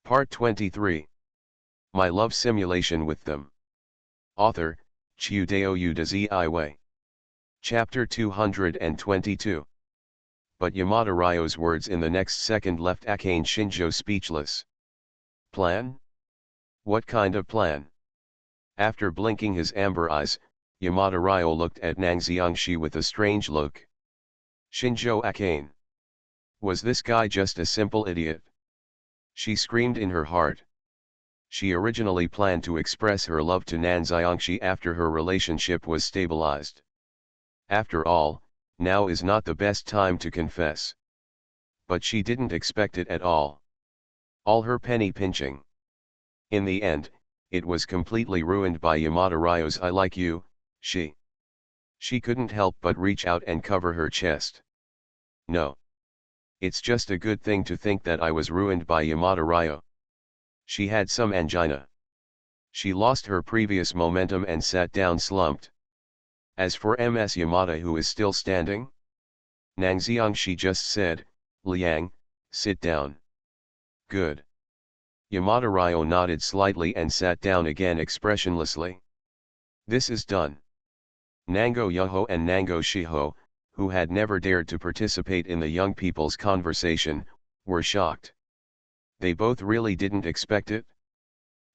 Part 23. My Love Simulation with Them. Author, Chiudeo Udazi Iway. Chapter 222. But Yamada Ryo's words in the next second left Akane Shinjo speechless. Plan? What kind of plan? After blinking his amber eyes, Yamada Ryo looked at Nangxiangshi with a strange look. Shinjo Akane. Was this guy just a simple idiot? She screamed in her heart. She originally planned to express her love to Nangxiangshi after her relationship was stabilized. After all, now is not the best time to confess. But she didn't expect it at all. All her penny pinching. In the end, it was completely ruined by Yamada Ryo's "I like you." She couldn't help but reach out and cover her chest. No. It's just a good thing to think that I was ruined by Yamada Ryo. She had some angina. She lost her previous momentum and sat down slumped. As for Ms. Yamada, who is still standing, Nangxiangshi just said, "Liang, sit down." Good. Yamada Ryo nodded slightly and sat down again expressionlessly. This is done. Nango Yoho and Nango Shiho, who had never dared to participate in the young people's conversation, were shocked. They both really didn't expect it.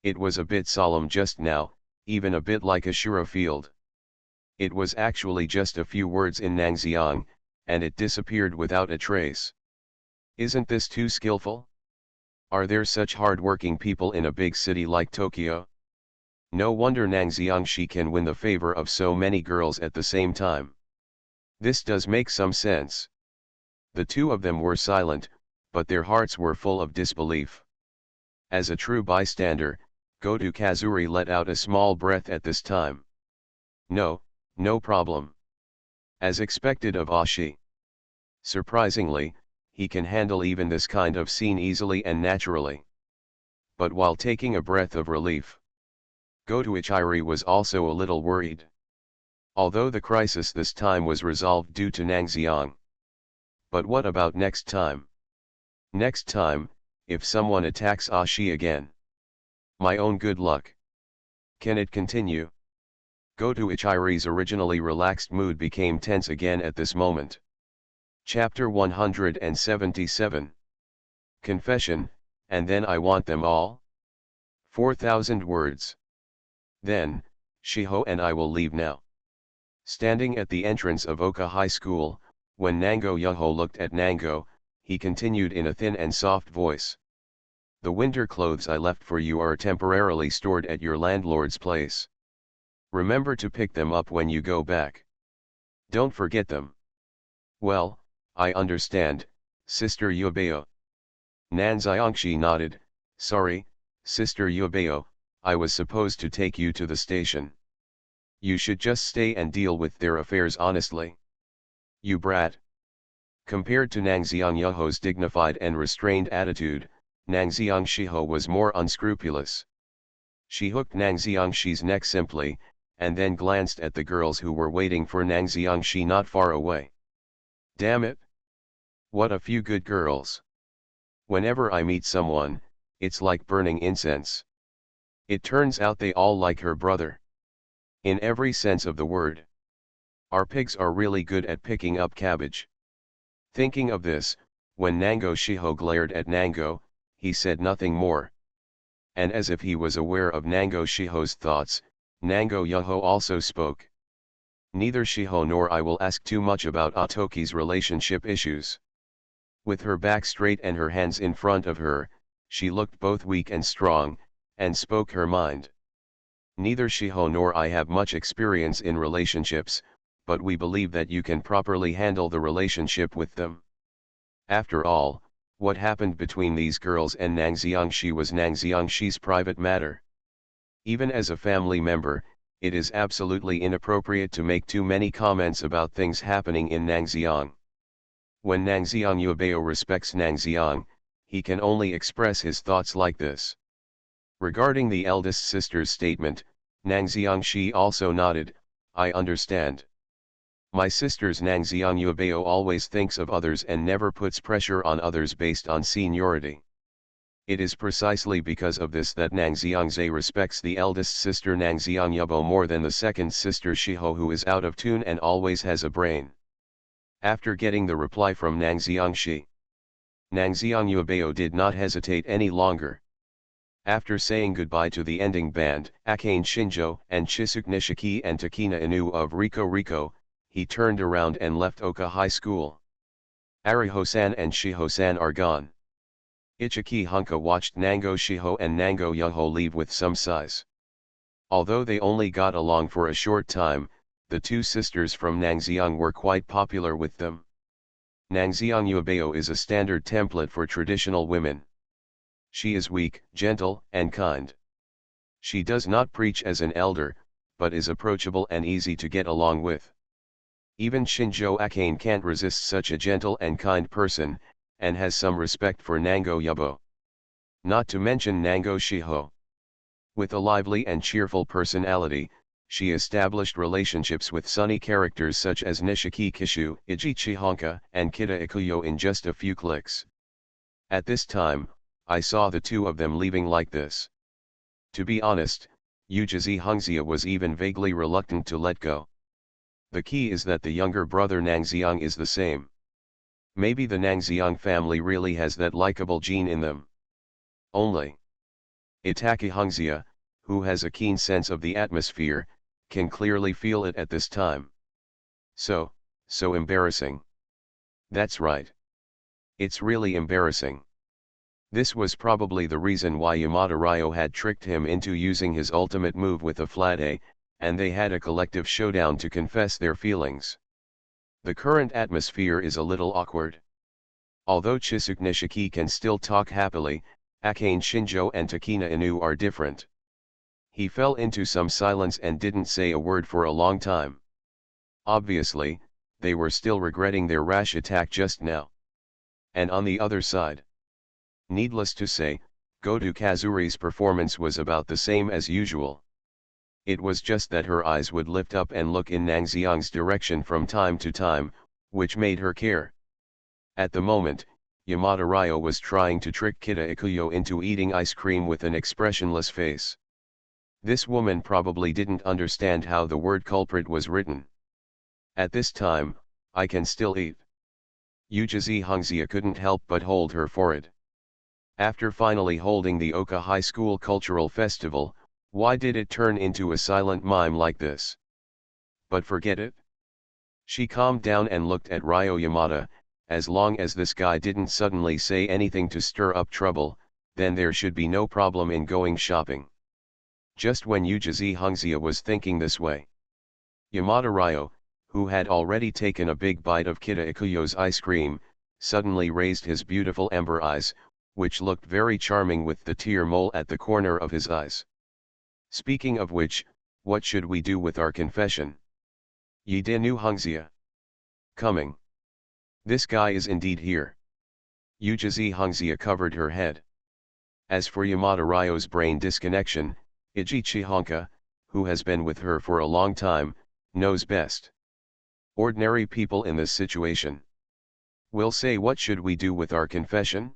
It was a bit solemn just now, even a bit like a Shura field. It was actually just a few words in Nangxiang, and it disappeared without a trace. Isn't this too skillful? Are there such hard-working people in a big city like Tokyo? No wonder Nangxiangshi can win the favor of so many girls at the same time. This does make some sense. The two of them were silent, but their hearts were full of disbelief. As a true bystander, Goto Kazuri let out a small breath at this time. No problem. As expected of Ashi. Surprisingly, he can handle even this kind of scene easily and naturally. But while taking a breath of relief, Goto Ichiri was also a little worried. Although the crisis this time was resolved due to Nangxiang. But what about next time? Next time, if someone attacks Ashi again. My own good luck. Can it continue? Goto Ichiri's originally relaxed mood became tense again at this moment. Chapter 177. Confession, and then I want them all? 4,000 words. Then, Shiho and I will leave now. Standing at the entrance of Oka High School, when Nango Yoho looked at Nango, he continued in a thin and soft voice. The winter clothes I left for you are temporarily stored at your landlord's place. Remember to pick them up when you go back. Don't forget them. Well, I understand, Sister Yubeo. Nangxiangshi nodded. Sorry, Sister Yubeo, I was supposed to take you to the station. You should just stay and deal with their affairs honestly. You brat. Compared to Nangxiang Yoho's dignified and restrained attitude, Nangxiang Shiho was more unscrupulous. She hooked Nangxiangshi's neck simply, and then glanced at the girls who were waiting for Nangxiangshi not far away. Damn it! What a few good girls. Whenever I meet someone, it's like burning incense. It turns out they all like her brother. In every sense of the word. Our pigs are really good at picking up cabbage. Thinking of this, when Nango Shiho glared at Nango, he said nothing more. And as if he was aware of Nango Shiho's thoughts, Nango Yoho also spoke. Neither Shiho nor I will ask too much about Otoki's relationship issues. With her back straight and her hands in front of her, she looked both weak and strong, and spoke her mind. Neither Shiho nor I have much experience in relationships, but we believe that you can properly handle the relationship with them. After all, what happened between these girls and Nangxiangshi was Nangxiangshi's private matter. Even as a family member, it is absolutely inappropriate to make too many comments about things happening in Nangxiang. When Nangxiang Yubeo respects Nangxiang, he can only express his thoughts like this. Regarding the eldest sister's statement, Nangxiangshi also nodded, I understand. My sister's Nangxiang Yubeo always thinks of others and never puts pressure on others based on seniority. It is precisely because of this that Nang Xiangzhe respects the eldest sister Nang Xiangyubo more than the second sister Shiho, who is out of tune and always has a brain. After getting the reply from Nang Xiangshi, Nang Xiangyubeo did not hesitate any longer. After saying goodbye to the ending band, Akane Shinjo and Chisuk Nishiki and Takina Inu of Riko Riko, he turned around and left Oka High School. Ariho-san and Shiho-san are gone. Ichiki Hunka watched Nango Shiho and Nango Youngho leave with some sighs. Although they only got along for a short time, the two sisters from Nangxiang were quite popular with them. Nangxiang Yubeo is a standard template for traditional women. She is weak, gentle, and kind. She does not preach as an elder, but is approachable and easy to get along with. Even Shinjo Akane can't resist such a gentle and kind person, and has some respect for Nango Yubo. Not to mention Nango Shiho. With a lively and cheerful personality, she established relationships with sunny characters such as Nishiki Kishu, Ijichi Honka, and Kita Ikuyo in just a few clicks. At this time, I saw the two of them leaving like this. To be honest, Ujizi Hungzia was even vaguely reluctant to let go. The key is that the younger brother Nangxiang is the same. Maybe the Nangxiang family really has that likable gene in them. Only Itaki Hungzia, who has a keen sense of the atmosphere, can clearly feel it at this time. So embarrassing. That's right. It's really embarrassing. This was probably the reason why Yamada Ryo had tricked him into using his ultimate move with a flat A, and they had a collective showdown to confess their feelings. The current atmosphere is a little awkward. Although Chisuk Nishiki can still talk happily, Akane Shinjo and Takina Inu are different. He fell into some silence and didn't say a word for a long time. Obviously, they were still regretting their rash attack just now. And on the other side, needless to say, Goto Kazuri's performance was about the same as usual. It was just that her eyes would lift up and look in Nangxiang's direction from time to time, which made her care. At the moment, Yamada Ryo was trying to trick Kita Ikuyo into eating ice cream with an expressionless face. This woman probably didn't understand how the word culprit was written. At this time, I can still eat. Ujizi Hungzia couldn't help but hold her forehead. After finally holding the Oka High School Cultural Festival, why did it turn into a silent mime like this? But forget it. She calmed down and looked at Ryo Yamada. As long as this guy didn't suddenly say anything to stir up trouble, then there should be no problem in going shopping. Just when Ujizi Hungzia was thinking this way, Yamada Ryo, who had already taken a big bite of Kita Ikuyo's ice cream, suddenly raised his beautiful amber eyes, which looked very charming with the tear mole at the corner of his eyes. Speaking of which, what should we do with our confession? Yidenu Hungzia. Coming. This guy is indeed here. Ujizi Hungzia covered her head. As for Yamada Ryo's brain disconnection, Ijichi Honka, who has been with her for a long time, knows best. Ordinary people in this situation will say, what should we do with our confession?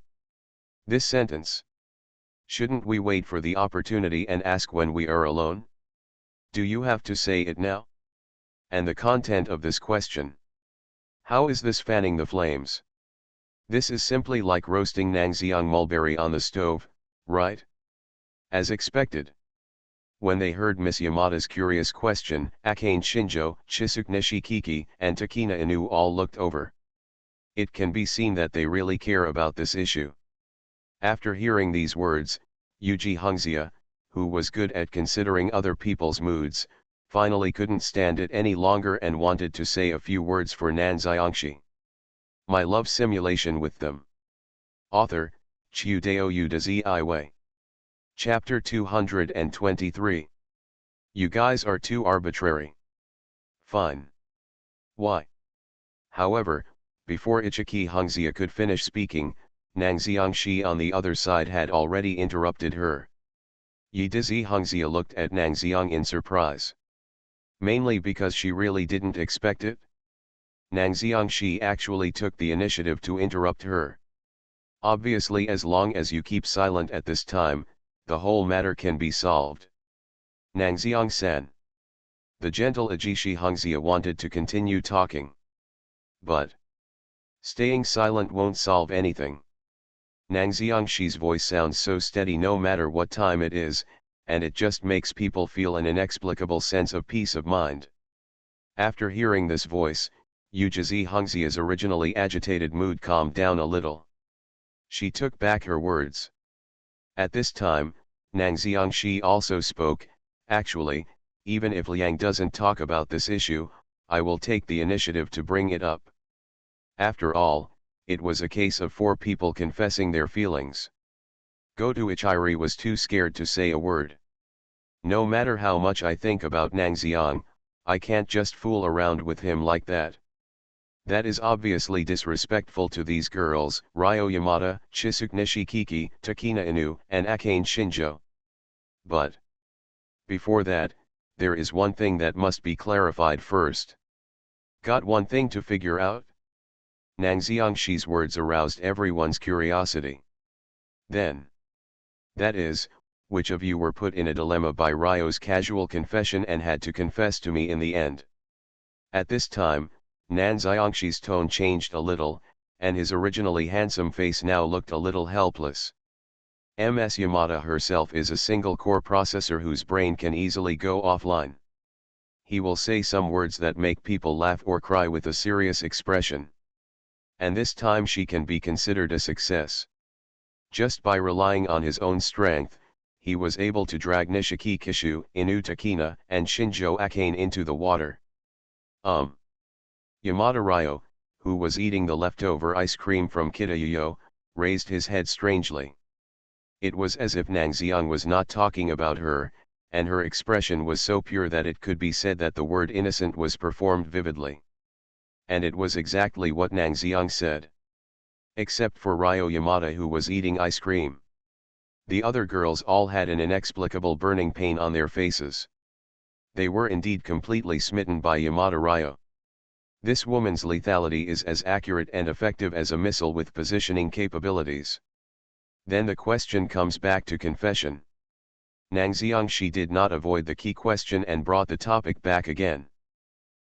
This sentence. Shouldn't we wait for the opportunity and ask when we are alone? Do you have to say it now? And the content of this question. How is this fanning the flames? This is simply like roasting Nangxiang mulberry on the stove, right? As expected. When they heard Miss Yamada's curious question, Akane Shinjo, Chisuk Nishikiki, and Takina Inu all looked over. It can be seen that they really care about this issue. After hearing these words, Yuji Hungzia, who was good at considering other people's moods, finally couldn't stand it any longer and wanted to say a few words for Nanxiangshi. My love simulation with them. Author, Chiudeo Udazi. Chapter 223. You guys are too arbitrary. Fine. Why? However, before Ichiki Hungzia could finish speaking, Nangxiangshi on the other side had already interrupted her. Yidizi Hungzia looked at Nangxiang in surprise. Mainly because she really didn't expect it. Nangxiangshi actually took the initiative to interrupt her. Obviously, as long as you keep silent at this time, the whole matter can be solved. Nangxiang-san. The gentle Ajishi Hongxia wanted to continue talking. But staying silent won't solve anything. Nangxiangshi's voice sounds so steady no matter what time it is, and it just makes people feel an inexplicable sense of peace of mind. After hearing this voice, Yujizi Hongxia's originally agitated mood calmed down a little. She took back her words. At this time, Nangxiangshi also spoke. Actually, even if Liang doesn't talk about this issue, I will take the initiative to bring it up. After all, it was a case of 4 people confessing their feelings. Goto Ichiri was too scared to say a word. No matter how much I think about Nangxiang, I can't just fool around with him like that. That is obviously disrespectful to these girls, Ryo Yamada, Chisuke Nishikiki, Takina Inu, and Akane Shinjo. But before that, there is one thing that must be clarified first. Got one thing to figure out? Nangxiangshi's words aroused everyone's curiosity. Then, that is, which of you were put in a dilemma by Ryo's casual confession and had to confess to me in the end? At this time, Nangxiangshi's tone changed a little, and his originally handsome face now looked a little helpless. Ms. Yamada herself is a single-core processor whose brain can easily go offline. He will say some words that make people laugh or cry with a serious expression. And this time she can be considered a success. Just by relying on his own strength, he was able to drag Nishiki Kishu, Inu Takina, and Shinjo Akane into the water. Yamada Ryo, who was eating the leftover ice cream from Kitayoyo, raised his head strangely. It was as if Nangxiang was not talking about her, and her expression was so pure that it could be said that the word innocent was performed vividly. And it was exactly what Nangxiang said. Except for Ryo Yamada, who was eating ice cream. The other girls all had an inexplicable burning pain on their faces. They were indeed completely smitten by Yamada Ryo. This woman's lethality is as accurate and effective as a missile with positioning capabilities. Then the question comes back to confession. Nangxiangshi did not avoid the key question and brought the topic back again.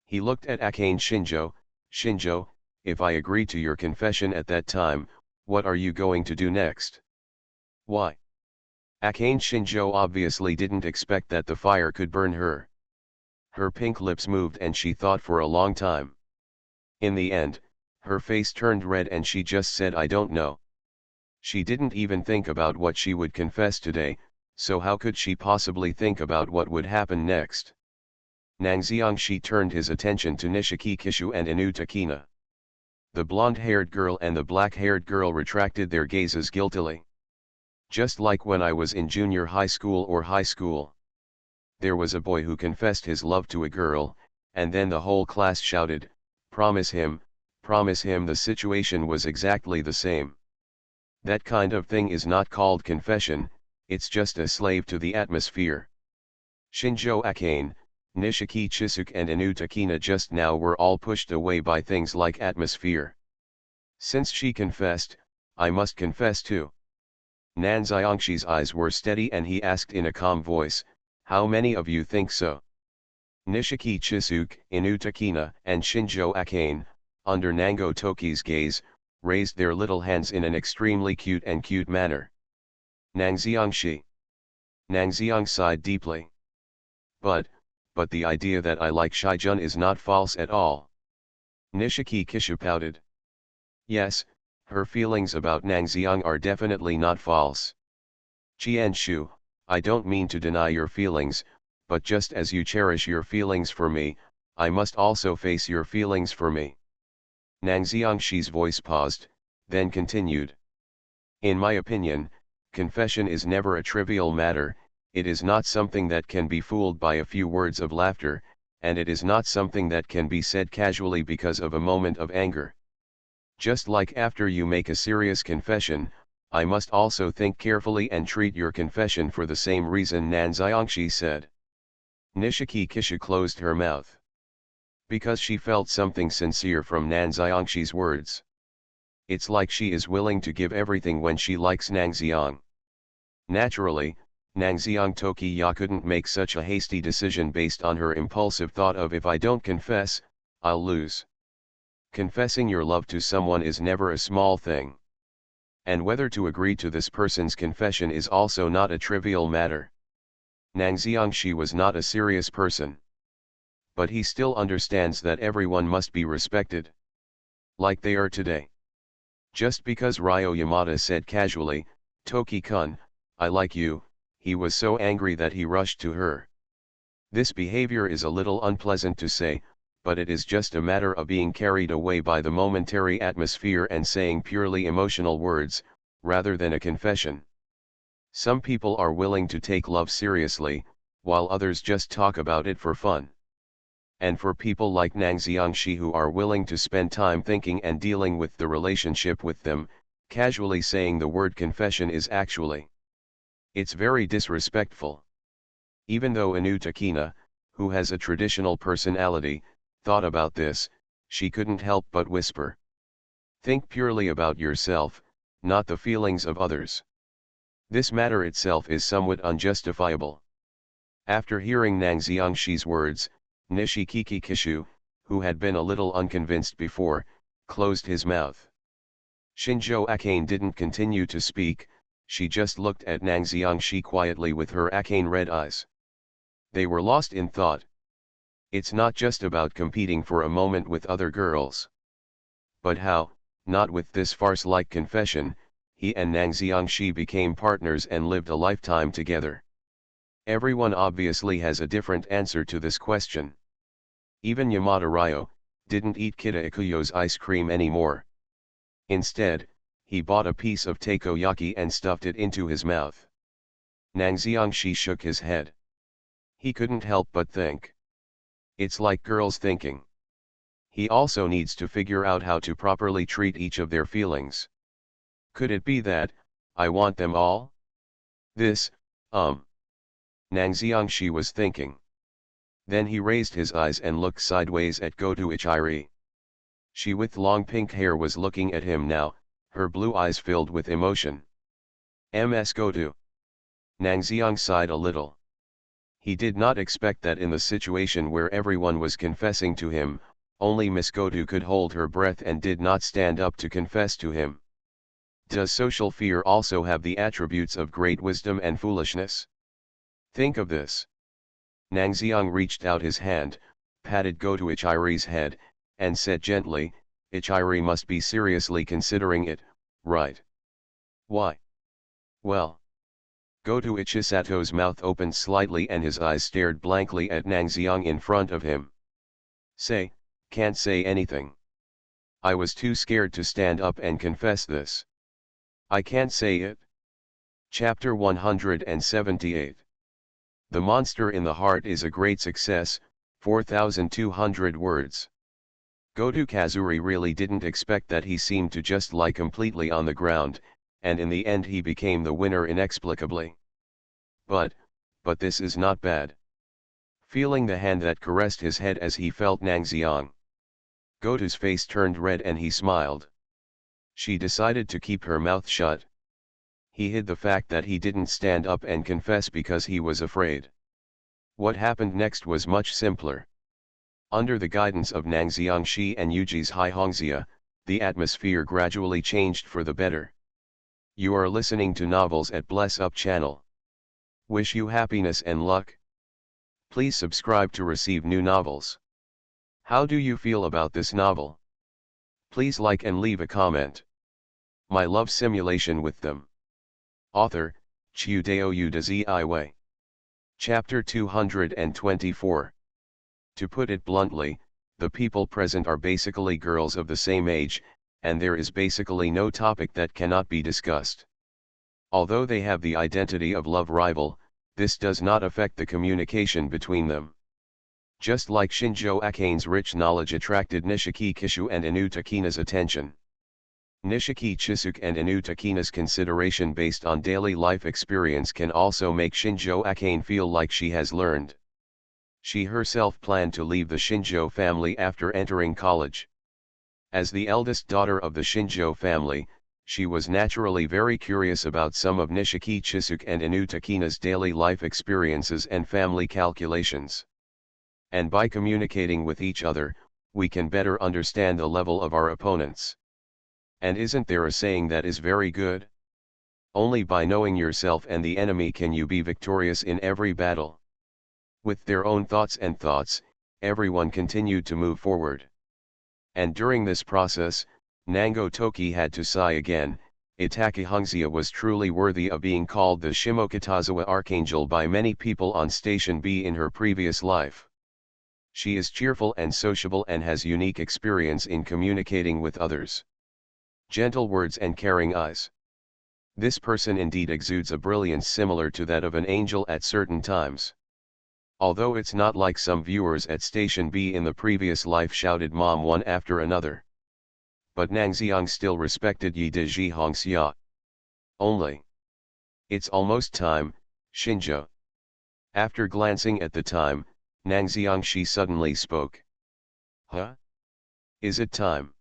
He looked at Akane Shinjo. Shinjo, if I agree to your confession at that time, what are you going to do next? Why? Akane Shinjo obviously didn't expect that the fire could burn her. Her pink lips moved and she thought for a long time. In the end, her face turned red and she just said, I don't know. She didn't even think about what she would confess today, so how could she possibly think about what would happen next? Nangxiangshi turned his attention to Nishiki Kishu and Inu Takina. The blonde-haired girl and the black-haired girl retracted their gazes guiltily. Just like when I was in junior high school or high school. There was a boy who confessed his love to a girl, and then the whole class shouted, promise him, promise him. The situation was exactly the same. That kind of thing is not called confession, it's just a slave to the atmosphere. Shinjo Akane, Nishiki Chisuke and Inu Takina just now were all pushed away by things like atmosphere. Since she confessed, I must confess too. Nangxiangshi's eyes were steady and he asked in a calm voice, how many of you think so? Nishiki Chisuke, Inu Takina, and Shinjo Akane, under Nango Toki's gaze, raised their little hands in an extremely cute manner. Nangxiangshi. Nangxiang sighed deeply. But the idea that I like Shijun is not false at all. Nishiki Kishu pouted. Yes, her feelings about Nangxiang are definitely not false. Qianshu, I don't mean to deny your feelings, but just as you cherish your feelings for me, I must also face your feelings for me. Nangxiangshi's voice paused, then continued. In my opinion, confession is never a trivial matter. It is not something that can be fooled by a few words of laughter, and it is not something that can be said casually because of a moment of anger. Just like after you make a serious confession, I must also think carefully and treat your confession for the same reason, Nangxiangshi said. Nishiki Kishu closed her mouth. Because she felt something sincere from Nangxiangshi's words. It's like she is willing to give everything when she likes Nangxiang. Naturally, Nangxiang Toki-ya couldn't make such a hasty decision based on her impulsive thought of if I don't confess, I'll lose. Confessing your love to someone is never a small thing. And whether to agree to this person's confession is also not a trivial matter. Nangxiang Shi was not a serious person. But he still understands that everyone must be respected. Like they are today. Just because Ryo Yamada said casually, "Toki-kun, I like you," he was so angry that he rushed to her. This behavior is a little unpleasant to say, but it is just a matter of being carried away by the momentary atmosphere and saying purely emotional words, rather than a confession. Some people are willing to take love seriously, while others just talk about it for fun. And for people like Nangxiang Shi who are willing to spend time thinking and dealing with the relationship with them, casually saying the word confession is actually. It's very disrespectful. Even though Inu Takina, who has a traditional personality, thought about this, she couldn't help but whisper. Think purely about yourself, not the feelings of others. This matter itself is somewhat unjustifiable. After hearing Nangxiang Shi's words, Nishikiki Kishu, who had been a little unconvinced before, closed his mouth. Shinjo Akane didn't continue to speak, she just looked at Nangxiang Shi quietly with her Akane red eyes. They were lost in thought. It's not just about competing for a moment with other girls. But how, not with this farce-like confession, he and Nangxiang Shi became partners and lived a lifetime together. Everyone obviously has a different answer to this question. Even Yamada Ryo didn't eat Kita Ikuyo's ice cream anymore. Instead, he bought a piece of takoyaki and stuffed it into his mouth. Nangxiang Shi shook his head. He couldn't help but think. It's like girls thinking. He also needs to figure out how to properly treat each of their feelings. Could it be that, I want them all? This, Nangxiang Shi was thinking. Then he raised his eyes and looked sideways at Goto Ichiri. She with long pink hair was looking at him now, her blue eyes filled with emotion. Ms. Goto. Nangxiang sighed a little. He did not expect that in the situation where everyone was confessing to him, only Miss Goto could hold her breath and did not stand up to confess to him. Does social fear also have the attributes of great wisdom and foolishness? Think of this. Nangxiang reached out his hand, patted Goto Ichiri's head, and said gently, Ichiri must be seriously considering it, right? Why? Well. Goto Ichisato's mouth opened slightly and his eyes stared blankly at Nangxiang in front of him. Can't say anything. I was too scared to stand up and confess this. I can't say it. Chapter 178. The Monster in the Heart is a great success, 4,200 words. Goto Kazuri really didn't expect that he seemed to just lie completely on the ground, and in the end he became the winner inexplicably. But this is not bad. Feeling the hand that caressed his head as he felt Nangxiang. Goto's face turned red and he smiled. She decided to keep her mouth shut. He hid the fact that he didn't stand up and confess because he was afraid. What happened next was much simpler. Under the guidance of Nangxiang Shi and Yuji's Haihongxia, the atmosphere gradually changed for the better. You are listening to Novels at Bless Up channel. Wish you happiness and luck. Please subscribe to receive new novels. How do you feel about this novel? Please like and leave a comment. My love simulation with them. Author, Chiudeo Udaziiwei. Chapter 224. To put it bluntly, the people present are basically girls of the same age, and there is basically no topic that cannot be discussed. Although they have the identity of love rival, this does not affect the communication between them. Just like Shinjo Akane's rich knowledge attracted Nishiki Kishu and Inu Takina's attention. Nishiki Chisuke and Inu Takina's consideration based on daily life experience can also make Shinjo Akane feel like she has learned. She herself planned to leave the Shinjo family after entering college. As the eldest daughter of the Shinjo family, she was naturally very curious about some of Nishiki Chisuke and Inu Takina's daily life experiences and family calculations. And by communicating with each other, we can better understand the level of our opponents. And isn't there a saying that is very good? Only by knowing yourself and the enemy can you be victorious in every battle. With their own thoughts, everyone continued to move forward. And during this process, Nango Toki had to sigh again. Itake Hungzia was truly worthy of being called the Shimokitazawa Archangel by many people on Station B in her previous life. She is cheerful and sociable and has unique experience in communicating with others. Gentle words and caring eyes. This person indeed exudes a brilliance similar to that of an angel at certain times. Although it's not like some viewers at Station B in the previous life shouted mom one after another. But Nangxiang still respected Yi de Ji Hongxia. Only. It's almost time, Shinjo. After glancing at the time, Nangxiang she suddenly spoke. Huh? Is it time?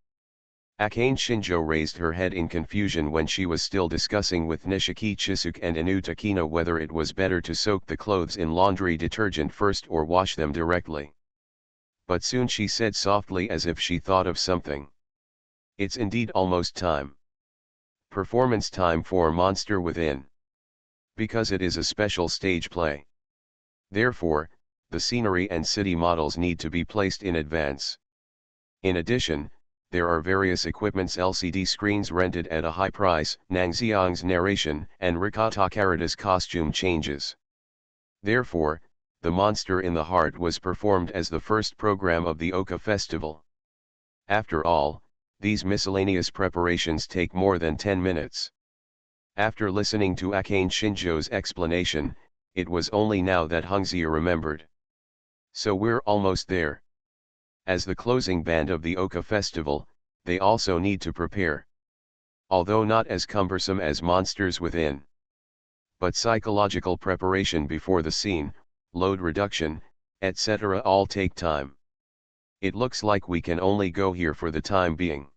Akane Shinjo raised her head in confusion when she was still discussing with Nishiki Chisuke and Inu Takina whether it was better to soak the clothes in laundry detergent first or wash them directly. But soon she said softly as if she thought of something. It's indeed almost time. Performance time for Monster Within. Because it is a special stage play. Therefore, the scenery and city models need to be placed in advance. In addition, there are various equipments LCD screens rented at a high price, Nangxiang's narration, and Rika Takarada's costume changes. Therefore, The Monster in the Heart was performed as the first program of the Oka Festival. After all, these miscellaneous preparations take more than 10 minutes. After listening to Akane Shinjo's explanation, it was only now that Hungzia remembered. So we're almost there. As the closing band of the Oka Festival, they also need to prepare. Although not as cumbersome as Monsters Within. But psychological preparation before the scene, load reduction, etc. all take time. It looks like we can only go here for the time being.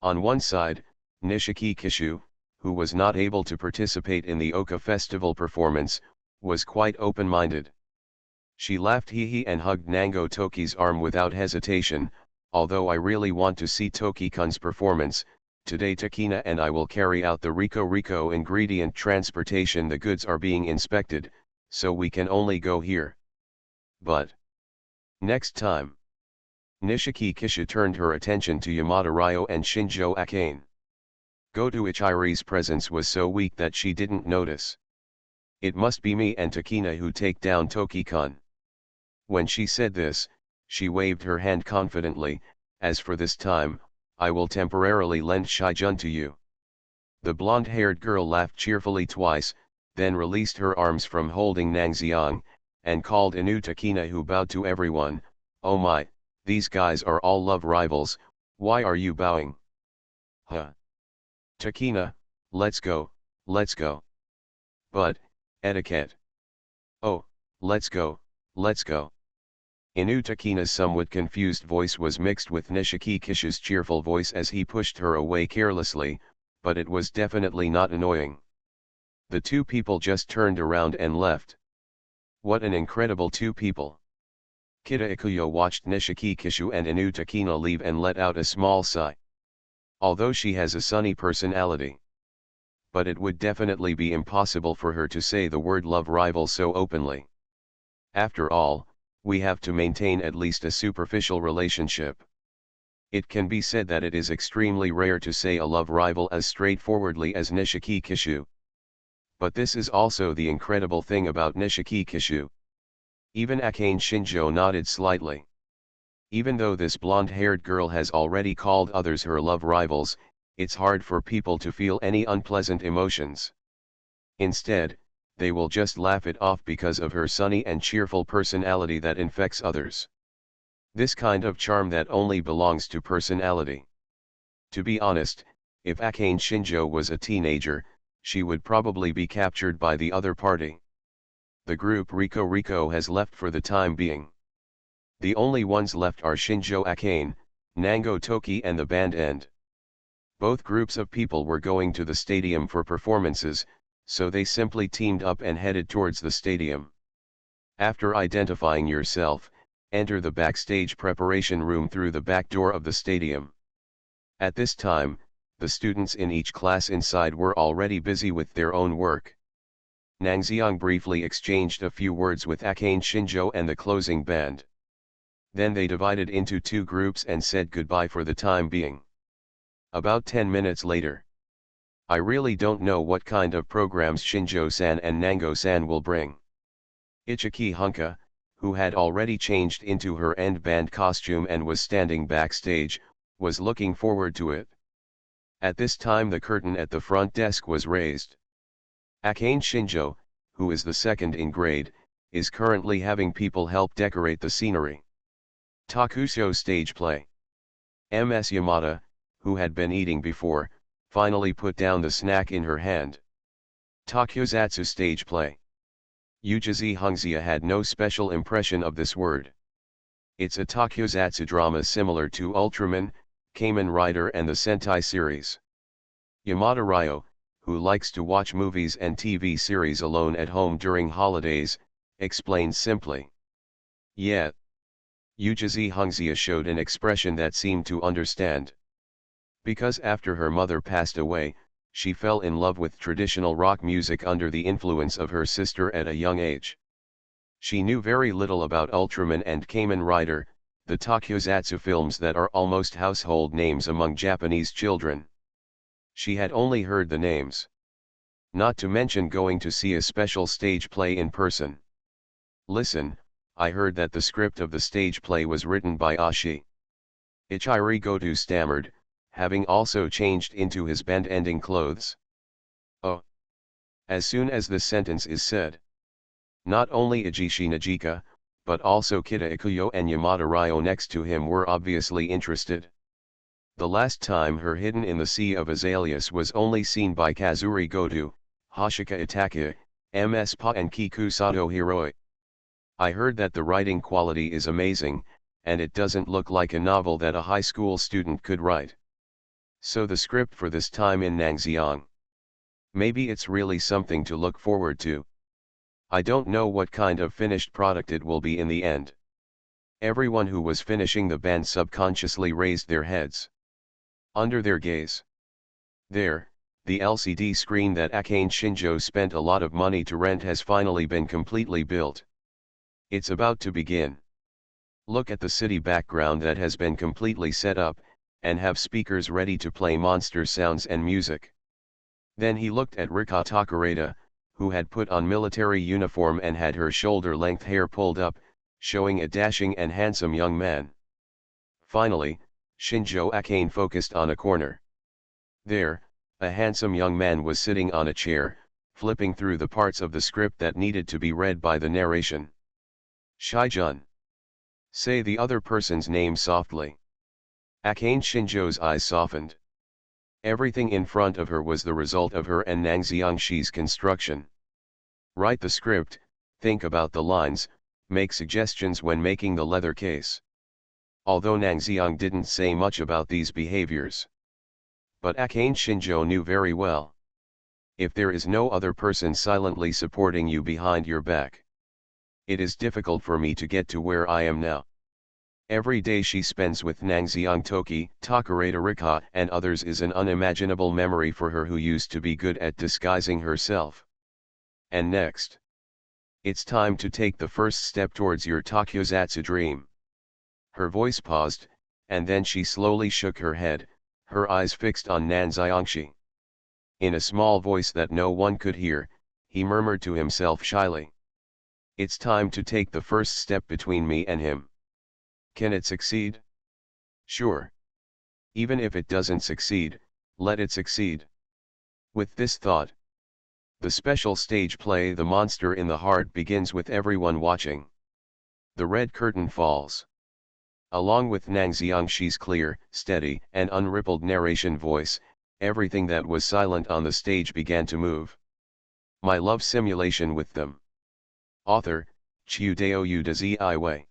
On one side, Nishiki Kishu, who was not able to participate in the Oka Festival performance, was quite open-minded. She laughed hee and hugged Nango Toki's arm without hesitation. Although I really want to see Toki-kun's performance, today Takina and I will carry out the Rico ingredient transportation. The goods are being inspected, so we can only go here. But next time. Nishiki Kishu turned her attention to Yamada Ryo and Shinjo Akane. Goto Ichiri's presence was so weak that she didn't notice. It must be me and Takina who take down Toki-kun. When she said this, she waved her hand confidently. As for this time, I will temporarily lend Shijun to you. The blonde-haired girl laughed cheerfully twice, then released her arms from holding Nangxiang, and called Inu Takina, who bowed to everyone. Oh my, these guys are all love rivals, why are you bowing? Huh? Takina, let's go, let's go. But, etiquette. Oh, let's go, let's go. Inu Takina's somewhat confused voice was mixed with Nishiki Kishu's cheerful voice as he pushed her away carelessly, but it was definitely not annoying. The two people just turned around and left. What an incredible two people. Kita Ikuyo watched Nishiki Kishu and Inu Takina leave and let out a small sigh. Although she has a sunny personality. But it would definitely be impossible for her to say the word love rival so openly. After all, we have to maintain at least a superficial relationship. It can be said that it is extremely rare to say a love rival as straightforwardly as Nishiki Kishu. But this is also the incredible thing about Nishiki Kishu. Even Akane Shinjo nodded slightly. Even though this blonde-haired girl has already called others her love rivals, it's hard for people to feel any unpleasant emotions. Instead, they will just laugh it off because of her sunny and cheerful personality that infects others. This kind of charm that only belongs to personality. To be honest, if Akane Shinjo was a teenager, she would probably be captured by the other party. The group Rico has left for the time being. The only ones left are Shinjo Akane, Nango Toki and the band end. Both groups of people were going to the stadium for performances, so they simply teamed up and headed towards the stadium. After identifying yourself, enter the backstage preparation room through the back door of the stadium. At this time, the students in each class inside were already busy with their own work. Nangxiang briefly exchanged a few words with Akane Shinjo and the closing band. Then they divided into two groups and said goodbye for the time being. About 10 minutes later. I really don't know what kind of programs Shinjo-san and Nango-san will bring. Ichiki Hunka, who had already changed into her end band costume and was standing backstage, was looking forward to it. At this time the curtain at the front desk was raised. Akane Shinjo, who is the second in grade, is currently having people help decorate the scenery. Takusho stage play. Ms. Yamada, who had been eating before, finally put down the snack in her hand. Takyozatsu stage play. Yujizi Hungzia had no special impression of this word. It's a takyozatsu drama similar to Ultraman, Kamen Rider and the Sentai series. Yamada Ryo, who likes to watch movies and TV series alone at home during holidays, explains simply. Yeah. Yujizi Hungzia showed an expression that seemed to understand. Because after her mother passed away, she fell in love with traditional rock music under the influence of her sister at a young age. She knew very little about Ultraman and Kamen Rider, the takyozatsu films that are almost household names among Japanese children. She had only heard the names. Not to mention going to see a special stage play in person. Listen, I heard that the script of the stage play was written by Ashi. Ichiri Goto stammered, having also changed into his band-ending clothes. Oh! As soon as the sentence is said. Not only Ijishi Najika, but also Kita Ikuyo and Yamada Ryo next to him were obviously interested. The last time her Hidden in the Sea of Azaleas was only seen by Kazuri Goto, Hoshika Itakuya, Ms. Pa and Kiku Sato Hiroi. I heard that the writing quality is amazing, and it doesn't look like a novel that a high school student could write. So the script for this time in Nangxiang. Maybe it's really something to look forward to. I don't know what kind of finished product it will be in the end. Everyone who was finishing the band subconsciously raised their heads. Under their gaze. There, the LCD screen that Akane Shinjo spent a lot of money to rent has finally been completely built. It's about to begin. Look at the city background that has been completely set up, and have speakers ready to play monster sounds and music. Then he looked at Rika Takarada, who had put on military uniform and had her shoulder-length hair pulled up, showing a dashing and handsome young man. Finally, Shinjo Akane focused on a corner. There, a handsome young man was sitting on a chair, flipping through the parts of the script that needed to be read by the narration. Shijun. Say the other person's name softly. Akane Shinjo's eyes softened. Everything in front of her was the result of her and Nangxiangxi's construction. Write the script, think about the lines, make suggestions when making the leather case. Although Nangxiang didn't say much about these behaviors. But Akane Shinjo knew very well. If there is no other person silently supporting you behind your back, it is difficult for me to get to where I am now. Every day she spends with Nangxiang Toki, Takarada Rika and others is an unimaginable memory for her who used to be good at disguising herself. And next. It's time to take the first step towards your takyozatsu dream. Her voice paused, and then she slowly shook her head, her eyes fixed on Nangxiangxi. In a small voice that no one could hear, he murmured to himself shyly. It's time to take the first step between me and him. Can it succeed? Sure. Even if it doesn't succeed, let it succeed. With this thought, the special stage play The Monster in the Heart begins with everyone watching. The red curtain falls. Along with Nangxiangxi's clear, steady, and unrippled narration voice, everything that was silent on the stage began to move. My love simulation with them. Author, Chiudeo Udazi Iway.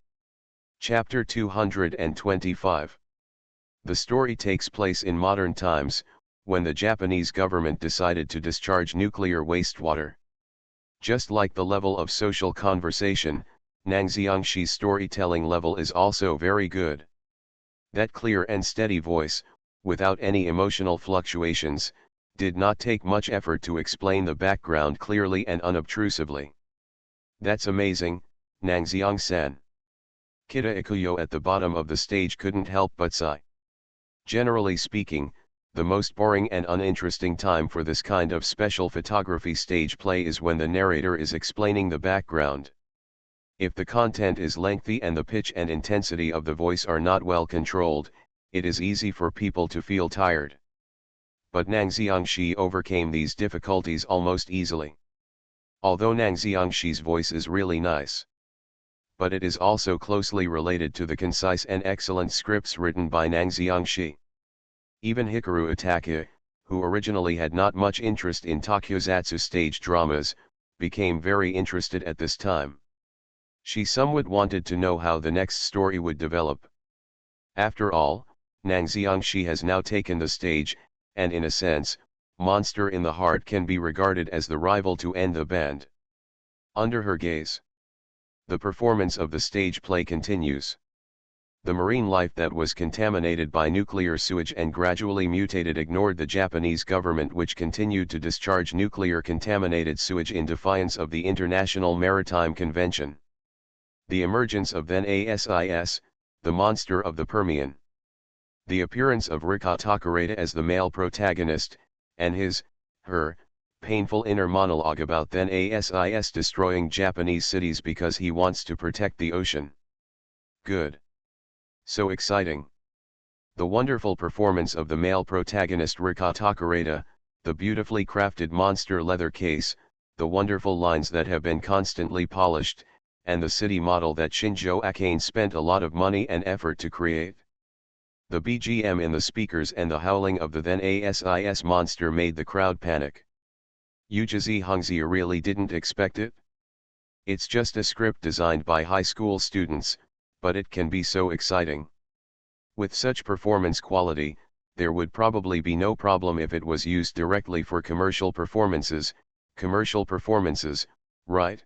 Chapter 225. The story takes place in modern times, when the Japanese government decided to discharge nuclear wastewater. Just like the level of social conversation, Nang Xiangshi's storytelling level is also very good. That clear and steady voice, without any emotional fluctuations, did not take much effort to explain the background clearly and unobtrusively. That's amazing, Nang Xiang-san. Kita Ikuyo at the bottom of the stage couldn't help but sigh. Generally speaking, the most boring and uninteresting time for this kind of special photography stage play is when the narrator is explaining the background. If the content is lengthy and the pitch and intensity of the voice are not well controlled, it is easy for people to feel tired. But Nang Xiangshi overcame these difficulties almost easily. Although Nang Xiangshi's voice is really nice, but it is also closely related to the concise and excellent scripts written by Nang Xiangshi. Even Hikaru Atake, who originally had not much interest in takyozatsu stage dramas, became very interested at this time. She somewhat wanted to know how the next story would develop. After all, Nang Xiangshi has now taken the stage, and in a sense, Monster in the Heart can be regarded as the rival to End the Band. Under her gaze, the performance of the stage play continues. The marine life that was contaminated by nuclear sewage and gradually mutated ignored the Japanese government, which continued to discharge nuclear contaminated sewage in defiance of the International Maritime Convention. The emergence of then ASIS, the monster of the Permian. The appearance of Rika Takarada as the male protagonist, and her, painful inner monologue about then ASIS destroying Japanese cities because he wants to protect the ocean. Good. So exciting. The wonderful performance of the male protagonist Rika Takarada, the beautifully crafted monster leather case, the wonderful lines that have been constantly polished, and the city model that Shinjo Akane spent a lot of money and effort to create. The BGM in the speakers and the howling of the then ASIS monster made the crowd panic. Yujizi Hongzia really didn't expect it? It's just a script designed by high school students, but it can be so exciting. With such performance quality, there would probably be no problem if it was used directly for commercial performances, right?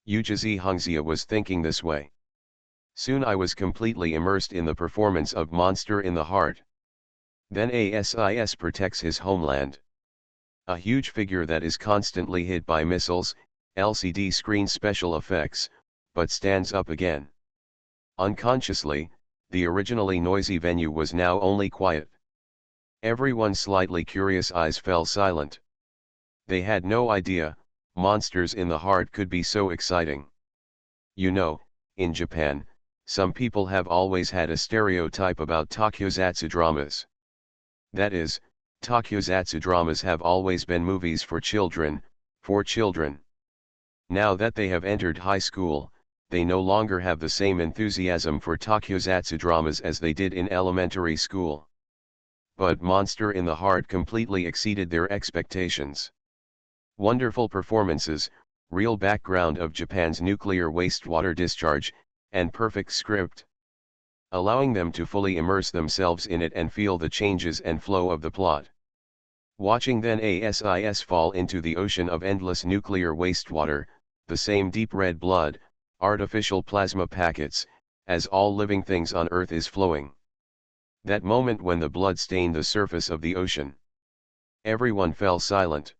Yujizi Hongzia was thinking this way. Soon I was completely immersed in the performance of Monster in the Heart. Then ASIS protects his homeland. A huge figure that is constantly hit by missiles, LCD screen special effects, but stands up again. Unconsciously, the originally noisy venue was now only quiet. Everyone's slightly curious eyes fell silent. They had no idea, Monsters in the Heart could be so exciting. You know, in Japan, some people have always had a stereotype about takyozatsu dramas. That is, takyozatsu dramas have always been movies for children. Now that they have entered high school, they no longer have the same enthusiasm for takyozatsu dramas as they did in elementary school. But Monster in the Heart completely exceeded their expectations. Wonderful performances, real background of Japan's nuclear wastewater discharge, and perfect script, allowing them to fully immerse themselves in it and feel the changes and flow of the plot. Watching then ASIS fall into the ocean of endless nuclear wastewater, the same deep red blood, artificial plasma packets, as all living things on Earth is flowing. That moment when the blood stained the surface of the ocean. Everyone fell silent.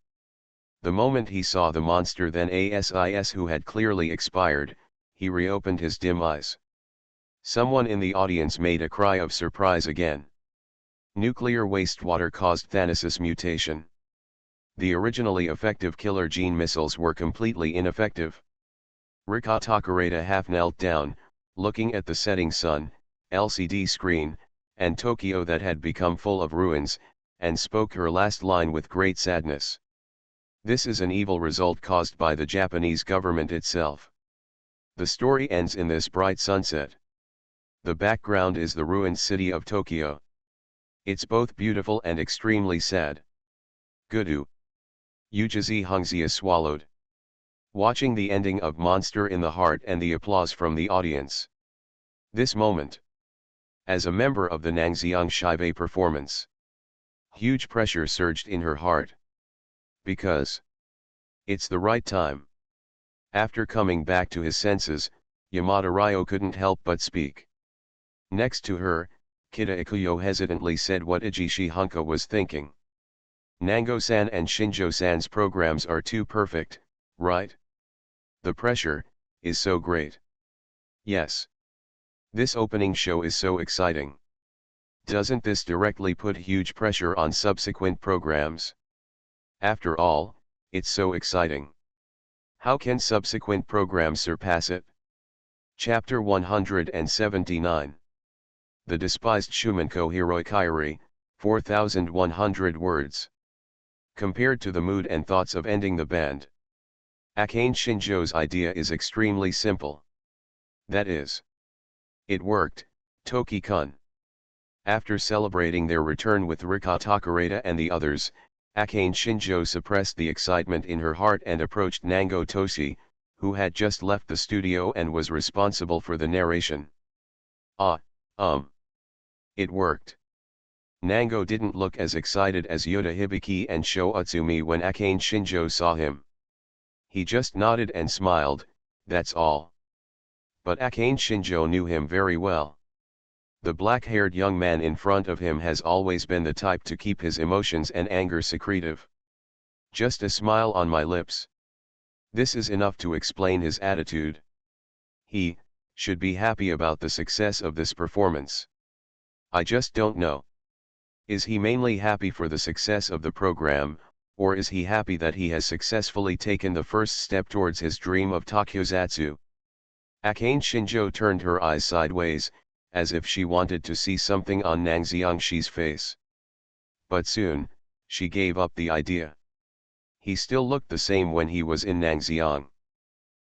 The moment he saw the monster then ASIS who had clearly expired, he reopened his dim eyes. Someone in the audience made a cry of surprise again. Nuclear wastewater caused Thanasis mutation. The originally effective killer gene missiles were completely ineffective. Rika Takarada half knelt down, looking at the setting sun, LCD screen, and Tokyo that had become full of ruins, and spoke her last line with great sadness. This is an evil result caused by the Japanese government itself. The story ends in this bright sunset. The background is the ruined city of Tokyo. It's both beautiful and extremely sad. Gudu. Yujizi Hongzia swallowed. Watching the ending of Monster in the Heart and the applause from the audience. This moment. as a member of the Nangxiang Sci-fi performance. Huge pressure surged in her heart. Because it's the right time. After coming back to his senses, Yamada Ryo couldn't help but speak. Next to her, Kita Ikuyo hesitantly said what Ijishi Hunka was thinking. Nango-san and Shinjo-san's programs are too perfect, right? The pressure is so great. Yes. This opening show is so exciting. Doesn't this directly put huge pressure on subsequent programs? After all, it's so exciting. How can subsequent programs surpass it? Chapter 179. The despised Shumenko Hiroi Kairi, 4,100 words. Compared to the mood and thoughts of ending the band, Akane Shinjo's idea is extremely simple. That is, it worked, Toki-kun. After celebrating their return with Rika Takarada and the others, Akane Shinjo suppressed the excitement in her heart and approached Nango Toshi, who had just left the studio and was responsible for the narration. It worked. Nango didn't look as excited as Yoda Hibiki and Sho Utsumi when Akane Shinjo saw him. He just nodded and smiled, that's all. But Akane Shinjo knew him very well. The black-haired young man in front of him has always been the type to keep his emotions and anger secretive. Just a smile on my lips. This is enough to explain his attitude. He should be happy about the success of this performance. I just don't know. Is he mainly happy for the success of the program, or is he happy that he has successfully taken the first step towards his dream of Takyozatsu? Akane Shinjo turned her eyes sideways, as if she wanted to see something on Nangxiangshi's face. But soon, she gave up the idea. He still looked the same when he was in Nangxiang.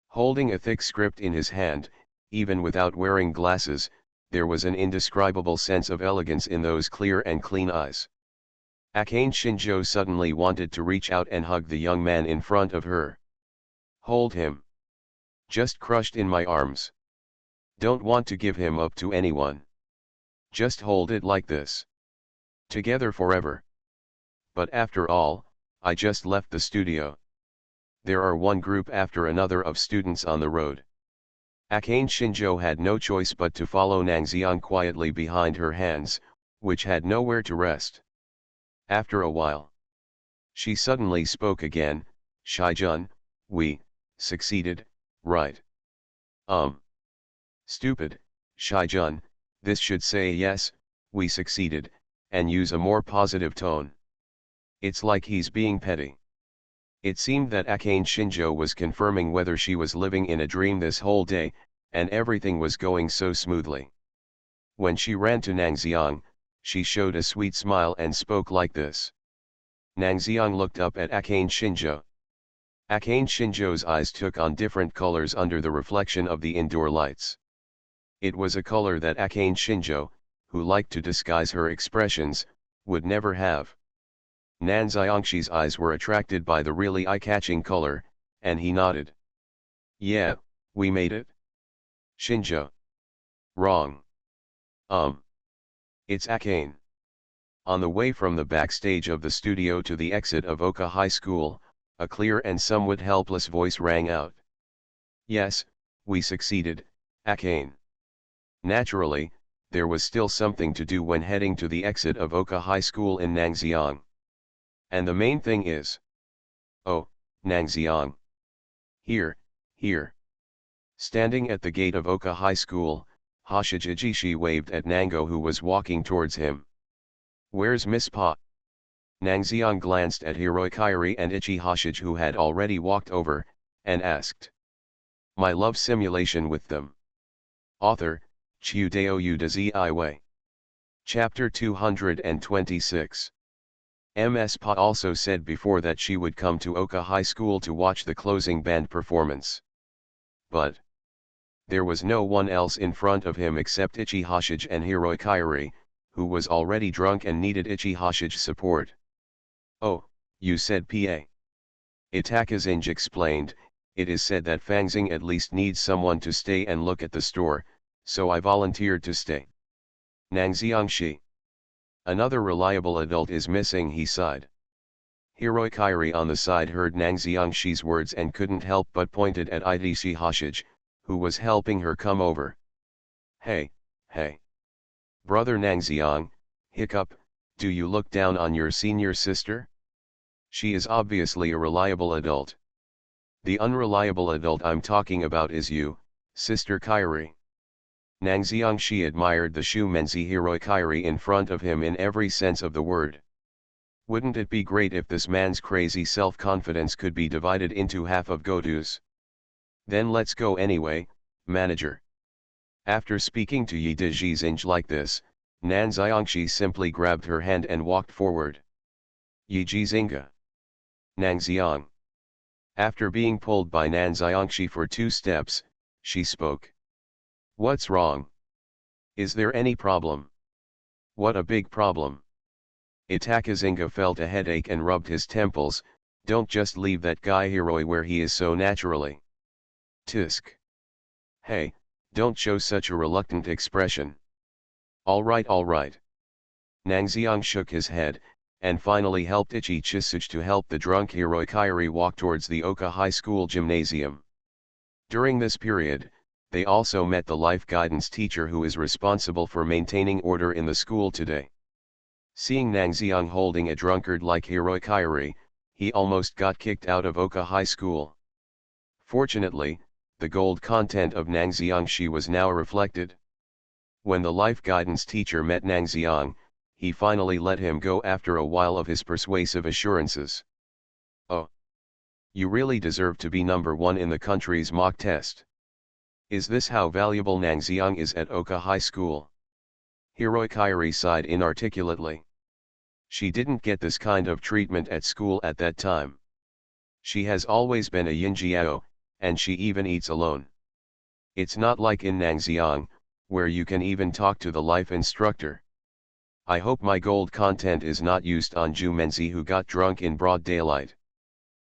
Holding a thick script in his hand, even without wearing glasses, there was an indescribable sense of elegance in those clear and clean eyes. Akane Shinjo suddenly wanted to reach out and hug the young man in front of her. Hold him. Just crushed in my arms. Don't want to give him up to anyone. Just hold it like this. Together forever. But after all, I just left the studio. There are one group after another of students on the road. Akane Shinjo had no choice but to follow Nangxiang quietly behind her hands, which had nowhere to rest. After a while, she suddenly spoke again, Shijun, we succeeded, right? Stupid, Shijun, this should say yes, we succeeded, and use a more positive tone. It's like he's being petty. It seemed that Akane Shinjo was confirming whether she was living in a dream this whole day, and everything was going so smoothly. When she ran to Nangxiang, she showed a sweet smile and spoke like this. Nangxiang looked up at Akane Shinjo. Akane Shinjo's eyes took on different colors under the reflection of the indoor lights. It was a color that Akane Shinjo, who liked to disguise her expressions, would never have. Nangxiangshi's eyes were attracted by the really eye-catching color, and he nodded. Yeah, we made it. Shinjo. Wrong. It's Akane. On the way from the backstage of the studio to the exit of Oka High School, a clear and somewhat helpless voice rang out. Yes, we succeeded, Akane. Naturally, there was still something to do when heading to the exit of Oka High School in Nangxiang. And the main thing is... Oh, Nangxiang. Here. Standing at the gate of Oka High School, Hoshijijishi waved at Nango who was walking towards him. Where's Miss Pa? Nangxiang glanced at Hiroi Kairi and Ichi Hoshige who had already walked over, and asked. My love simulation with them. Author, Chiudeo Udazi. Chapter 226. Ms. Pa also said before that she would come to Oka High School to watch the closing band performance. But there was no one else in front of him except Ichi Hoshige and Hiroi Kairi, who was already drunk and needed Ichi Hoshige's support. Oh, you said PA. Itakazinge explained, it is said that Fangzing at least needs someone to stay and look at the store, so I volunteered to stay. Nang Xiangxi. Another reliable adult is missing, he sighed. Hiroikairi on the side heard Nang Xiangxi's words and couldn't help but pointed at Itachi Hoshige, who was helping her come over. Hey, hey. Brother Nang Xiang, hiccup, do you look down on your senior sister? She is obviously a reliable adult. The unreliable adult I'm talking about is you, Sister Kairi. Nang Xiangxi admired the Shumenzi Hiroikairi in front of him in every sense of the word. Wouldn't it be great if this man's crazy self-confidence could be divided into half of Godu's? Then let's go anyway, manager. After speaking to Yi Dezhizing like this, Nan Xiangxi simply grabbed her hand and walked forward. Yi Jizinga. Nang Xiang. After being pulled by Nan Xiangxi for 2 steps, she spoke. What's wrong? Is there any problem? What a big problem. Itakazinga felt a headache and rubbed his temples. Don't just leave that guy Hiroi where he is so naturally. Tisk. Hey, don't show such a reluctant expression. Alright. Nang Xiang shook his head, and finally helped Ichi Chisuge to help the drunk Hiroikairi walk towards the Oka High School gymnasium. During this period, they also met the life guidance teacher who is responsible for maintaining order in the school today. Seeing Nang Xiang holding a drunkard like Hiroikairi, he almost got kicked out of Oka High School. Fortunately, the gold content of Nang Xiangxi was now reflected. When the life guidance teacher met Nang Xiang, he finally let him go after a while of his persuasive assurances. Oh! You really deserve to be number 1 in the country's mock test. Is this how valuable Nang Xiang is at Oka High School? Hiroikairi sighed inarticulately. She didn't get this kind of treatment at school at that time. She has always been a yinjiao, and she even eats alone. It's not like in Nang Xiang, where you can even talk to the life instructor. I hope my gold content is not used on Jumenzi who got drunk in broad daylight.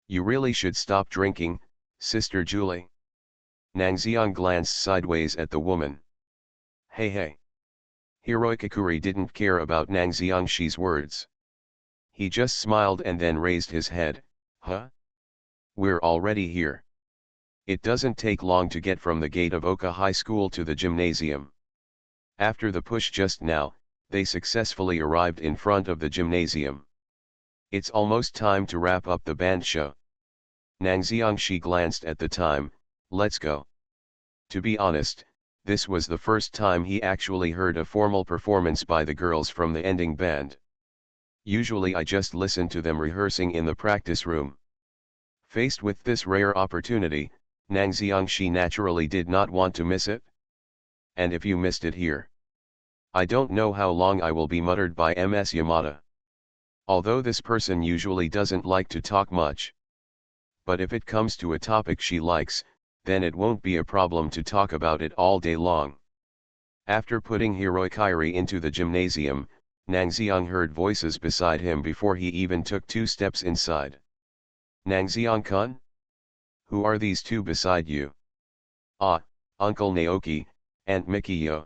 You really should stop drinking, Sister Julie. Nang Xiang glanced sideways at the woman. Hey. Hiroikakuri didn't care about Nang Xiangxi's words. He just smiled and then raised his head. Huh? We're already here. It doesn't take long to get from the gate of Oka High School to the gymnasium. After the push just now, they successfully arrived in front of the gymnasium. It's almost time to wrap up the band show. Nang Xiangxi glanced at the time. Let's go. To be honest, this was the first time he actually heard a formal performance by the girls from the ending band. Usually I just listen to them rehearsing in the practice room. Faced with this rare opportunity, Nang Xiangxi naturally did not want to miss it. And if you missed it here, I don't know how long I will be muttered by Ms. Yamada. Although this person usually doesn't like to talk much. But if it comes to a topic she likes, then it won't be a problem to talk about it all day long. After putting Hiroikairi into the gymnasium, Nang Xiang heard voices beside him before he even took 2 steps inside. Nang Xiang-kun? Who are these 2 beside you? Ah, Uncle Naoki, Aunt Mikiyo.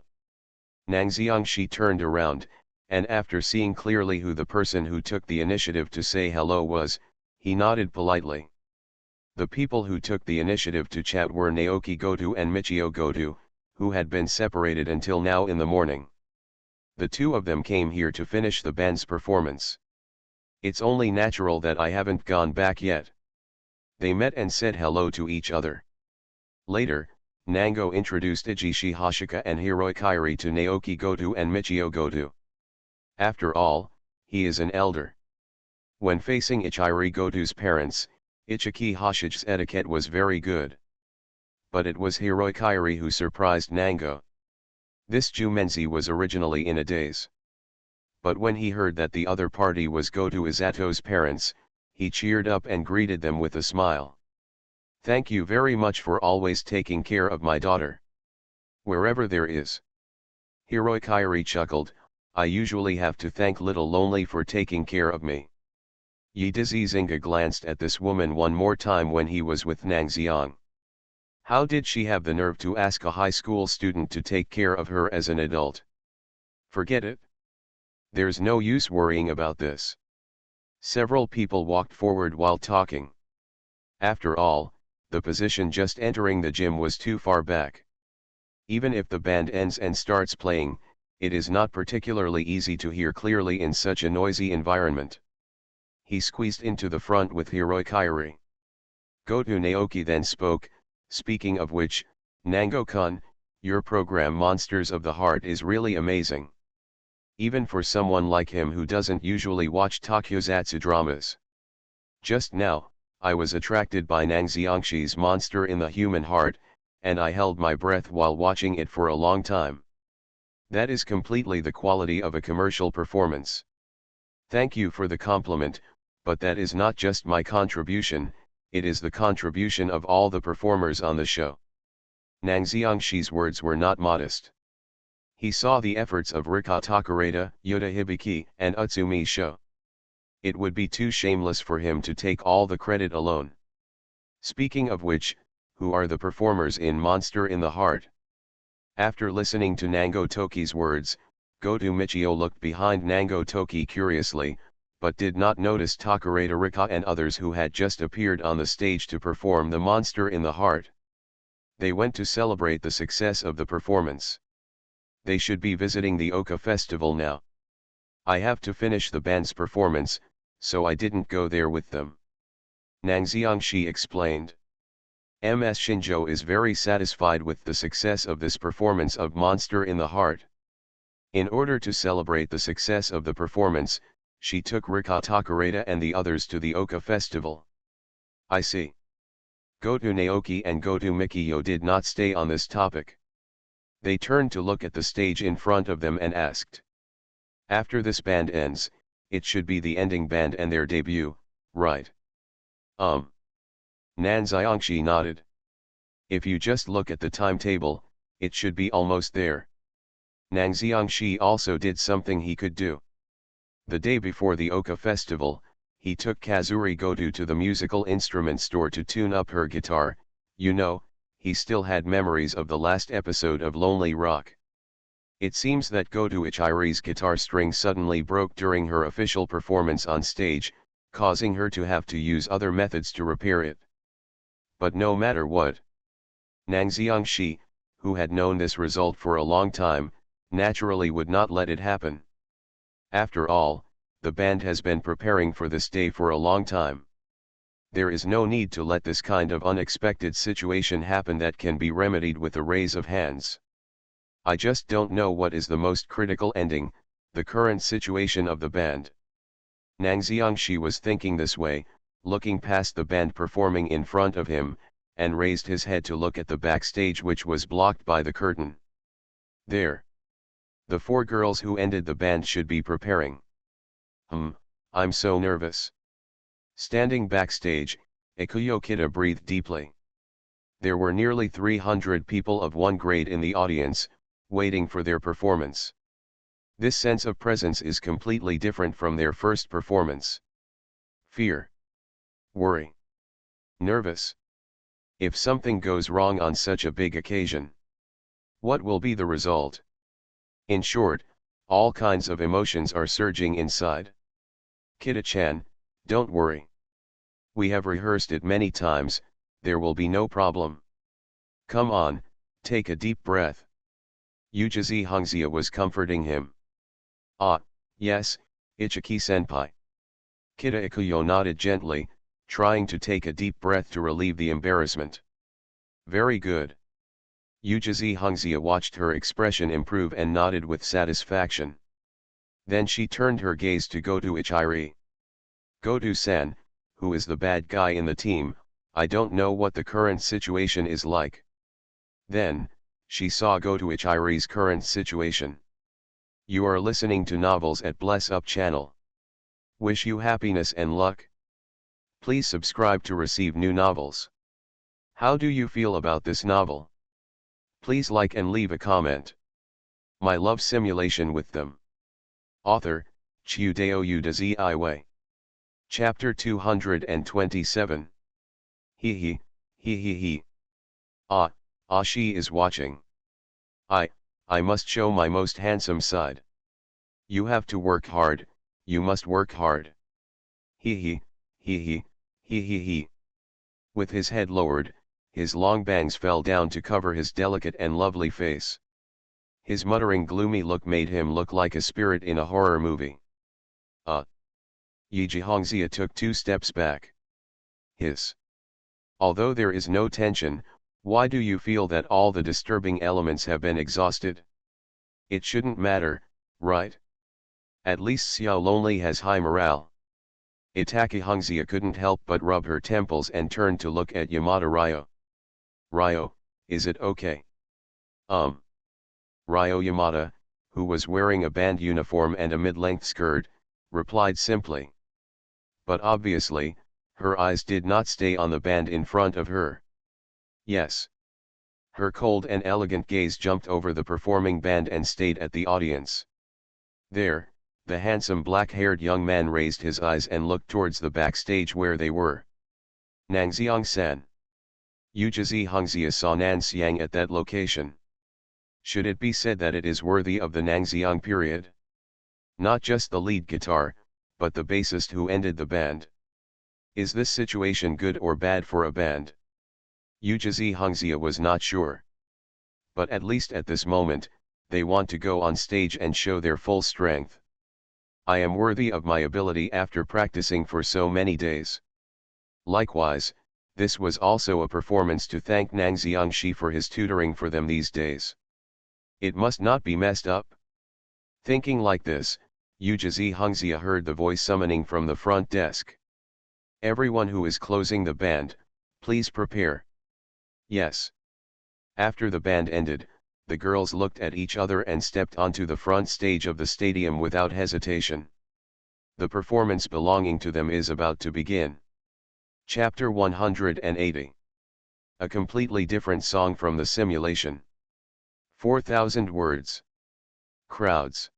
Nang Xiangxi turned around, and after seeing clearly who the person who took the initiative to say hello was, he nodded politely. The people who took the initiative to chat were Naoki Goto and Michio Goto, who had been separated until now in the morning. The 2 of them came here to finish the band's performance. It's only natural that I haven't gone back yet. They met and said hello to each other. Later, Nango introduced Ijishi Hoshika and Hiroikairi to Naoki Goto and Michio Goto. After all, he is an elder. When facing Ichiri Goto's parents, Ichiki Hoshige's etiquette was very good. But it was Hiroikairi who surprised Nango. This Jumenzi was originally in a daze. But when he heard that the other party was Goto Izato's parents, he cheered up and greeted them with a smile. Thank you very much for always taking care of my daughter. Wherever there is. Hiroikairi chuckled, I usually have to thank Little Lonely for taking care of me. Yidizi Zinga glanced at this woman one more time when he was with Nang Xiang. How did she have the nerve to ask a high school student to take care of her as an adult? Forget it. There's no use worrying about this. Several people walked forward while talking. After all, the position just entering the gym was too far back. Even if the band ends and starts playing, it is not particularly easy to hear clearly in such a noisy environment. He squeezed into the front with Hiroi Kairi. Goto Naoki then spoke, speaking of which, Nango-kun, your program Monsters of the Heart is really amazing. Even for someone like him who doesn't usually watch tokusatsu dramas. Just now, I was attracted by Nang Xiangshi's Monster in the Human Heart, and I held my breath while watching it for a long time. That is completely the quality of a commercial performance. Thank you for the compliment, but that is not just my contribution, it is the contribution of all the performers on the show. Nang Xiangshi's words were not modest. He saw the efforts of Rika Takarada, Yuta Hibiki, and Utsumi Sho. It would be too shameless for him to take all the credit alone. Speaking of which, who are the performers in Monster in the Heart? After listening to Nango Toki's words, Goto Michio looked behind Nango Toki curiously, but did not notice Takarada Rika and others who had just appeared on the stage to perform the Monster in the Heart. They went to celebrate the success of the performance. They should be visiting the Oka festival now. I have to finish the band's performance, so I didn't go there with them. Nang Xiangshi explained. Ms. Shinjo is very satisfied with the success of this performance of Monster in the Heart. In order to celebrate the success of the performance, she took Rika Takarada and the others to the Oka festival. I see. Goto Naoki and Goto Mikiyo did not stay on this topic. They turned to look at the stage in front of them and asked. After this band ends, it should be the ending band and their debut, right? Nan Xiangshi nodded. If you just look at the timetable, it should be almost there. Nang Xiangshi also did something he could do. The day before the Oka festival, he took Kazuri Goto to the musical instrument store to tune up her guitar. You know, he still had memories of the last episode of Lonely Rock. It seems that Goto Ichiri's guitar string suddenly broke during her official performance on stage, causing her to have to use other methods to repair it. But no matter what, Nang Xiangshi, who had known this result for a long time, naturally would not let it happen. After all, the band has been preparing for this day for a long time. There is no need to let this kind of unexpected situation happen that can be remedied with a raise of hands. I just don't know what is the most critical ending, the current situation of the band. Nang Xiangshi was thinking this way, looking past the band performing in front of him, and raised his head to look at the backstage which was blocked by the curtain. There. The four girls who ended the band should be preparing. I'm so nervous. Standing backstage, Ikuyo Kida breathed deeply. There were nearly 300 people of one grade in the audience, waiting for their performance. This sense of presence is completely different from their first performance. Fear. Worry. Nervous. If something goes wrong on such a big occasion, what will be the result? In short, all kinds of emotions are surging inside. Kida-chan, don't worry. We have rehearsed it many times, there will be no problem. Come on, take a deep breath. Yujizi Hongzia was comforting him. Ah, yes, Ichiki-senpai. Kida Ikuyo nodded gently, trying to take a deep breath to relieve the embarrassment. Very good. Yujizi Hongzia watched her expression improve and nodded with satisfaction. Then she turned her gaze to Goto Ichiri. Goto-san, who is the bad guy in the team, I don't know what the current situation is like. Then, she saw Goto Ichiri's current situation. You are listening to novels at Bless Up channel. Wish you happiness and luck. Please subscribe to receive new novels. How do you feel about this novel? Please like and leave a comment. My love simulation with them. Author, Chiudeo Udaziiwe. Chapter 227. Hee. She is watching. I must show my most handsome side. You have to work hard, you must work hard. He he, he he, he he he. With his head lowered, his long bangs fell down to cover his delicate and lovely face. His muttering gloomy look made him look like a spirit in a horror movie. Yi Jihongxia took 2 steps back. Hiss. Although there is no tension, why do you feel that all the disturbing elements have been exhausted? It shouldn't matter, right? At least Xiao Lonely has high morale. Itaki Hongxia couldn't help but rub her temples and turn to look at Yamada Ryo. Ryo, is it okay? Ryo Yamada, who was wearing a band uniform and a mid-length skirt, replied simply. But obviously, her eyes did not stay on the band in front of her. Yes. Her cold and elegant gaze jumped over the performing band and stayed at the audience. There, the handsome black-haired young man raised his eyes and looked towards the backstage where they were. Nangxiang-san. Yujizi Hongxia saw Nan Xiang at that location. Should it be said that it is worthy of the Nangxiang period? Not just the lead guitar, but the bassist who ended the band. Is this situation good or bad for a band? Yujizi Hongxia was not sure. But at least at this moment, they want to go on stage and show their full strength. I am worthy of my ability after practicing for so many days. Likewise, this was also a performance to thank Nangxiang Shi for his tutoring for them these days. It must not be messed up. Thinking like this, Yujizi Hongxia heard the voice summoning from the front desk. Everyone who is closing the band, please prepare. Yes. After the band ended, the girls looked at each other and stepped onto the front stage of the stadium without hesitation. The performance belonging to them is about to begin. Chapter 180. A completely different song from the simulation. 4,000 words. Crowds.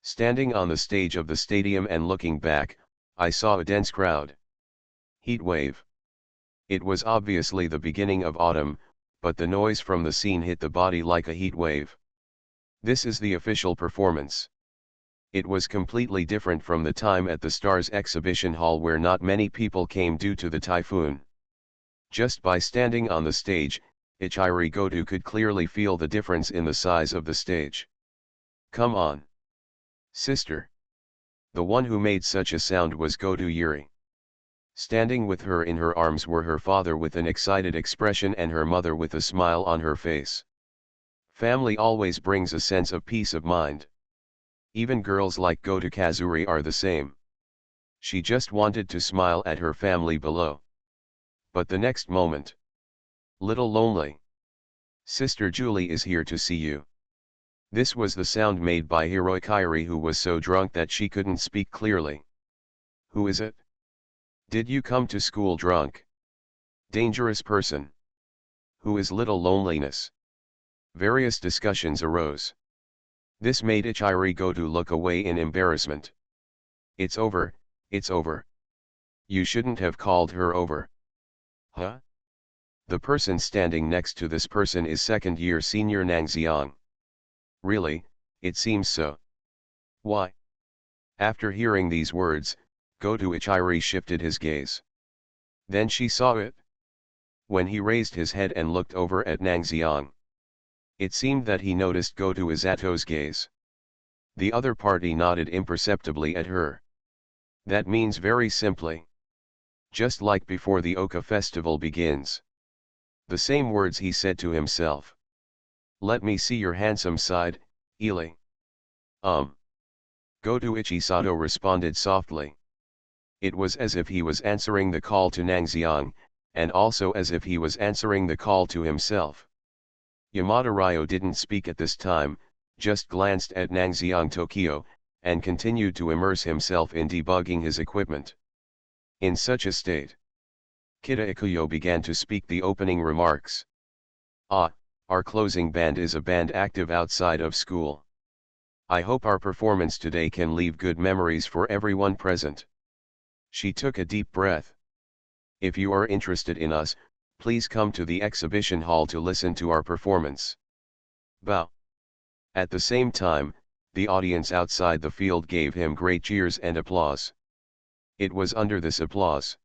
Standing on the stage of the stadium and looking back, I saw a dense crowd. Heat wave. It was obviously the beginning of autumn, but the noise from the scene hit the body like a heat wave. This is the official performance. It was completely different from the time at the Stars exhibition hall where not many people came due to the typhoon. Just by standing on the stage, Ichiri Goto could clearly feel the difference in the size of the stage. Come on. Sister. The one who made such a sound was Goto Yuri. Standing with her in her arms were her father with an excited expression and her mother with a smile on her face. Family always brings a sense of peace of mind. Even girls like Goto Kazuri are the same. She just wanted to smile at her family below. But the next moment. Little lonely. Sister Julie is here to see you. This was the sound made by Hiroi Kairi, who was so drunk that she couldn't speak clearly. Who is it? Did you come to school drunk? Dangerous person. Who is little loneliness? Various discussions arose. This made Ichiri Goto look away in embarrassment. It's over, it's over. You shouldn't have called her over. Huh? The person standing next to this person is second-year senior Nangxiang. Really, it seems so. Why? After hearing these words, Goto Ichiri shifted his gaze. Then she saw it. When he raised his head and looked over at Nangxiang, it seemed that he noticed Goto Izato's gaze. The other party nodded imperceptibly at her. That means very simply. Just like before the Oka festival begins. The same words he said to himself. Let me see your handsome side, Ili. Goto Ichisato responded softly. It was as if he was answering the call to Nangxiang, and also as if he was answering the call to himself. Yamada Ryo didn't speak at this time, just glanced at Nangxiang Tokyo, and continued to immerse himself in debugging his equipment. In such a state, Kita Ikuyo began to speak the opening remarks. Our closing band is a band active outside of school. I hope our performance today can leave good memories for everyone present. She took a deep breath. If you are interested in us, please come to the exhibition hall to listen to our performance. Bow. At the same time, The audience outside the field gave him great cheers and applause. It was under this applause.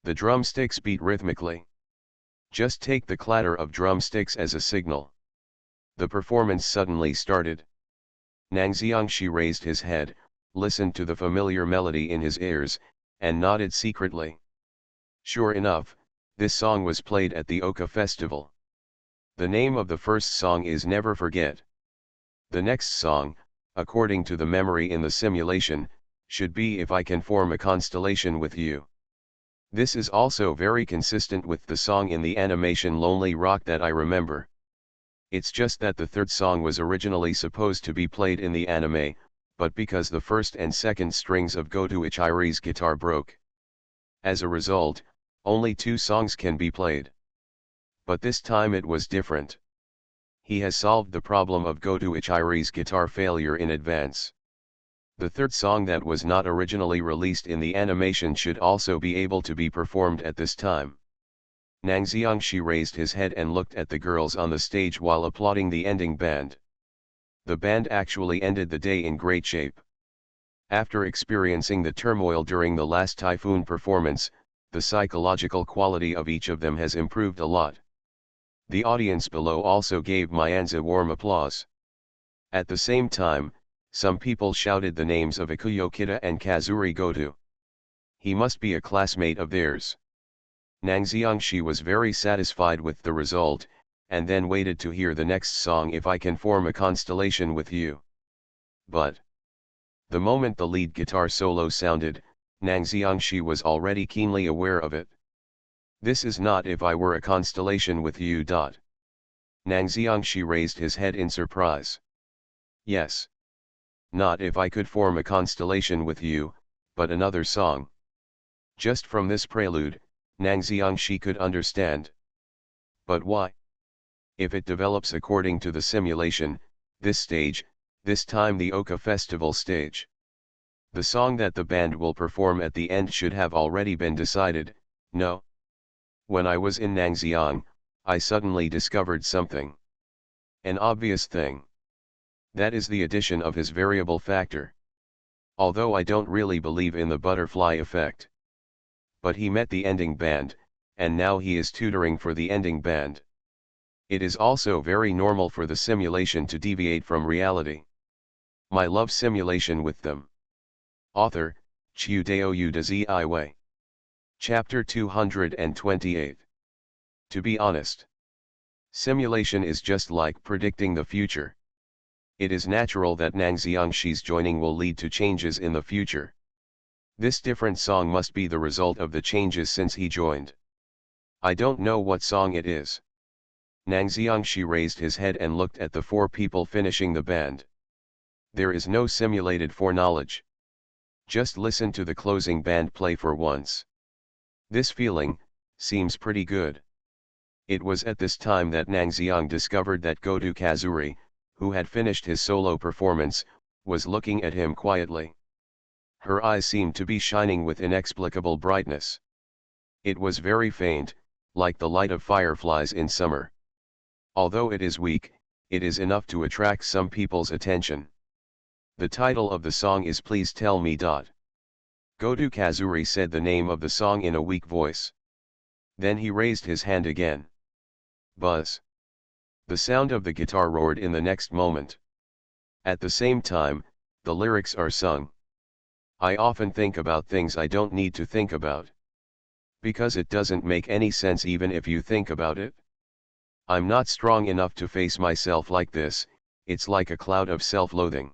The drumsticks beat rhythmically. Just take the clatter of drumsticks as a signal. The performance suddenly started. Nang Xiangxi raised his head, listened to the familiar melody in his ears, and nodded secretly. Sure enough, this song was played at the Oka festival. The name of the first song is Never Forget. The next song, according to the memory in the simulation, should be If I Can Form a Constellation with You. This is also very consistent with the song in the animation Lonely Rock that I remember. It's just that the third song was originally supposed to be played in the anime, but because the first and second strings of Goto Ichiri's guitar broke. As a result, only 2 songs can be played. But this time it was different. He has solved the problem of Goto Ichiri's guitar failure in advance. The third song that was not originally released in the animation should also be able to be performed at this time. Nang Xiangxi raised his head and looked at the girls on the stage while applauding the ending band. The band actually ended the day in great shape. After experiencing the turmoil during the last typhoon performance, the psychological quality of each of them has improved a lot. The audience below also gave Myanza warm applause. At the same time, some people shouted the names of Ikuyo Kita and Kazuri Goto. He must be a classmate of theirs. Nang Xiangxi was very satisfied with the result, and then waited to hear the next song If I Can Form a Constellation with You. But the moment the lead guitar solo sounded, Nang Xiangxi was already keenly aware of it. This is not If I Were a Constellation with You. Nang Xiangxi raised his head in surprise. Yes. Not If I Could Form a Constellation with You, but another song. Just from this prelude, Nang Xiangxi could understand. But why? If it develops according to the simulation, this stage, this time the Oka Festival stage. The song that the band will perform at the end should have already been decided, no? When I was in Nangxiang, I suddenly discovered something. An obvious thing. That is the addition of his variable factor. Although I don't really believe in the butterfly effect. But he met the ending band, and now he is tutoring for the ending band. It is also very normal for the simulation to deviate from reality. My love simulation with them. Author, Chiu Dao Yu de Ziwei. Chapter 228. To be honest. Simulation is just like predicting the future. It is natural that Nang Xiangxi's joining will lead to changes in the future. This different song must be the result of the changes since he joined. I don't know what song it is. Nang Xiangxi raised his head and looked at the 4 people finishing the band. There is no simulated foreknowledge. Just listen to the closing band play for once. This feeling seems pretty good. It was at this time that Nang Xiang discovered that Goto Kazuri, who had finished his solo performance, was looking at him quietly. Her eyes seemed to be shining with inexplicable brightness. It was very faint, like the light of fireflies in summer. Although it is weak, it is enough to attract some people's attention. The title of the song is Please Tell Me. Goto Kazuri said the name of the song in a weak voice. Then he raised his hand again. Buzz. The sound of the guitar roared in the next moment. At the same time, the lyrics are sung. I often think about things I don't need to think about. Because it doesn't make any sense even if you think about it. I'm not strong enough to face myself like this, it's like a cloud of self-loathing.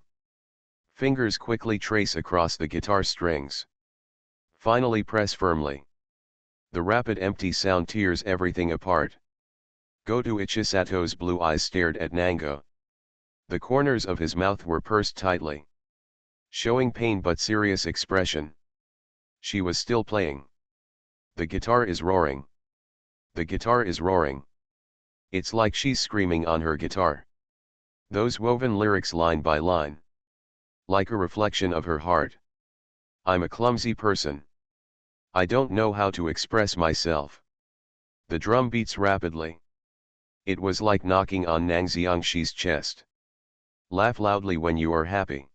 Fingers quickly trace across the guitar strings. Finally press firmly. The rapid empty sound tears everything apart. Goto Ichisato's blue eyes stared at Nango. The corners of his mouth were pursed tightly, showing pain but serious expression. She was still playing. The guitar is roaring. The guitar is roaring. It's like she's screaming on her guitar. Those woven lyrics line by line. Like a reflection of her heart. I'm a clumsy person. I don't know how to express myself. The drum beats rapidly. It was like knocking on Nang Xiangxi's chest. Laugh loudly when you are happy.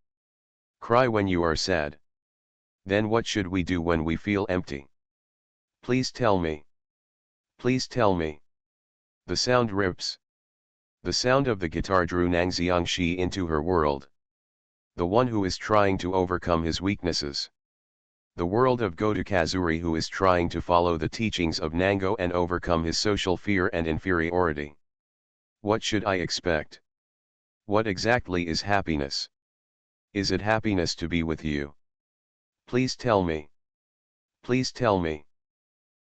Cry when you are sad. Then what should we do when we feel empty? Please tell me. Please tell me. The sound rips. The sound of the guitar drew Nang Xiangxi into her world. The one who is trying to overcome his weaknesses. The world of Goto Kazuri, who is trying to follow the teachings of Nango and overcome his social fear and inferiority. What should I expect? What exactly is happiness? Is it happiness to be with you? Please tell me. Please tell me.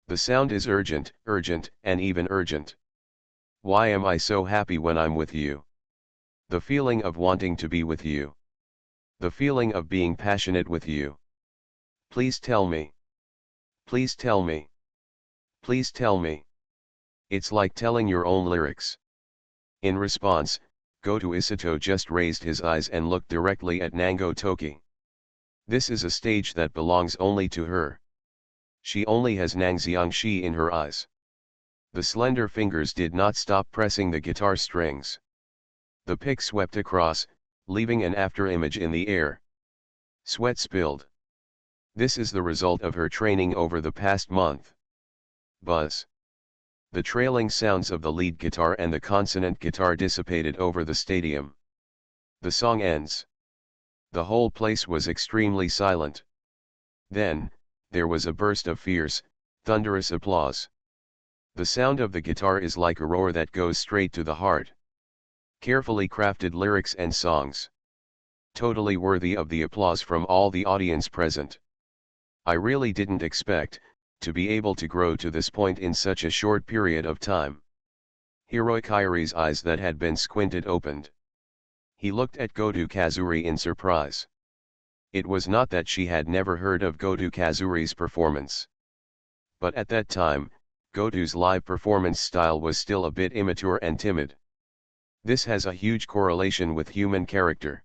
The sound is urgent, urgent, and even urgent. Why am I so happy when I'm with you? The feeling of wanting to be with you. The feeling of being passionate with you. Please tell me. Please tell me. Please tell me. It's like telling your own lyrics. In response, Goto Isato just raised his eyes and looked directly at Nango Toki. This is a stage that belongs only to her. She only has Nang Xiangxi in her eyes. The slender fingers did not stop pressing the guitar strings. The pick swept across, leaving an afterimage in the air. Sweat spilled. This is the result of her training over the past month. Buzz. The trailing sounds of the lead guitar and the consonant guitar dissipated over the stadium. The song ends. The whole place was extremely silent. Then, there was a burst of fierce, thunderous applause. The sound of the guitar is like a roar that goes straight to the heart. Carefully crafted lyrics and songs. Totally worthy of the applause from all the audience present. I really didn't expect to be able to grow to this point in such a short period of time. Hiroi Kairi's eyes that had been squinted opened. He looked at Goto Kazuri in surprise. It was not that she had never heard of Goto Kazuri's performance. But at that time, Goto's live performance style was still a bit immature and timid. This has a huge correlation with human character.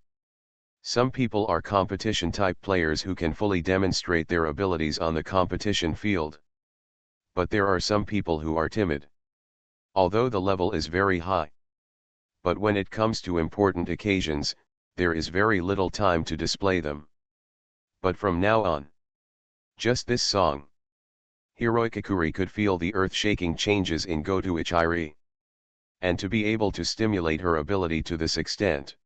Some people are competition-type players who can fully demonstrate their abilities on the competition field. But there are some people who are timid. Although the level is very high. But when it comes to important occasions, there is very little time to display them. But from now on, just this song. Hiroi Kakuri could feel the earth-shaking changes in Goto Ichiri. And to be able to stimulate her ability to this extent.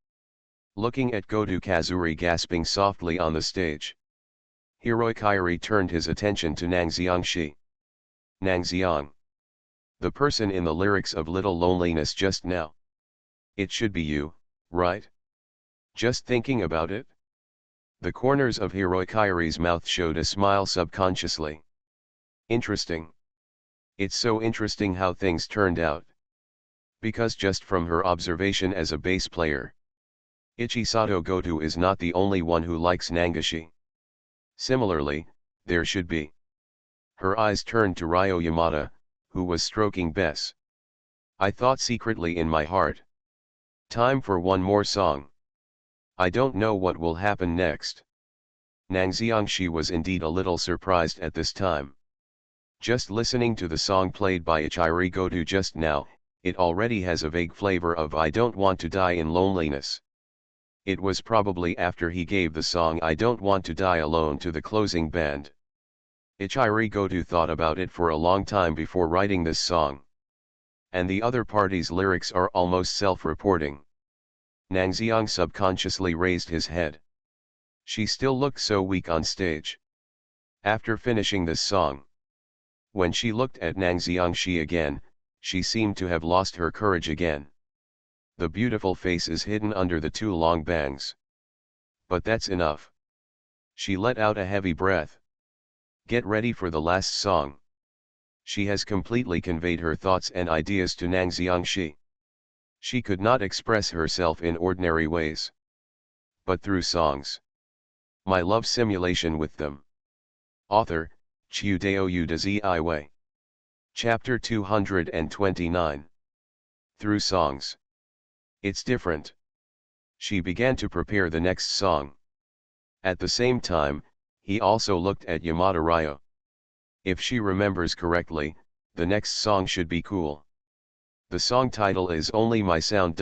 Looking at Goto Kazuri gasping softly on the stage. Hiroi Kairi turned his attention to Nang Xiangxi. Nang Xiang. The person in the lyrics of Little Loneliness just now. It should be you, right? Just thinking about it? The corners of Hiroi Kairi's mouth showed a smile subconsciously. Interesting. It's so interesting how things turned out. Because just from her observation as a bass player, Ichisato Goto is not the only one who likes Nangashi. Similarly, there should be. Her eyes turned to Ryo Yamada, who was stroking Bess. I thought secretly in my heart. Time for one more song. I don't know what will happen next. Nang Xiangxi was indeed a little surprised at this time. Just listening to the song played by Ichiri Goto just now, it already has a vague flavor of I Don't Want to Die in Loneliness. It was probably after he gave the song I Don't Want to Die Alone to the closing band. Ichiri Goto thought about it for a long time before writing this song. And the other party's lyrics are almost self-reporting. Nang Xiang subconsciously raised his head. She still looked so weak on stage. After finishing this song. When she looked at Nang Xiangxi again, she seemed to have lost her courage again. The beautiful face is hidden under the two long bangs. But that's enough. She let out a heavy breath. Get ready for the last song. She has completely conveyed her thoughts and ideas to Nang Xiangxi. She could not express herself in ordinary ways. But through songs. My love simulation with them. Author, Chiudeo Udazi. Chapter 229. Through songs. It's different. She began to prepare the next song. At the same time, he also looked at Yamada Ryo. If she remembers correctly, the next song should be cool. The song title is Only My Sound.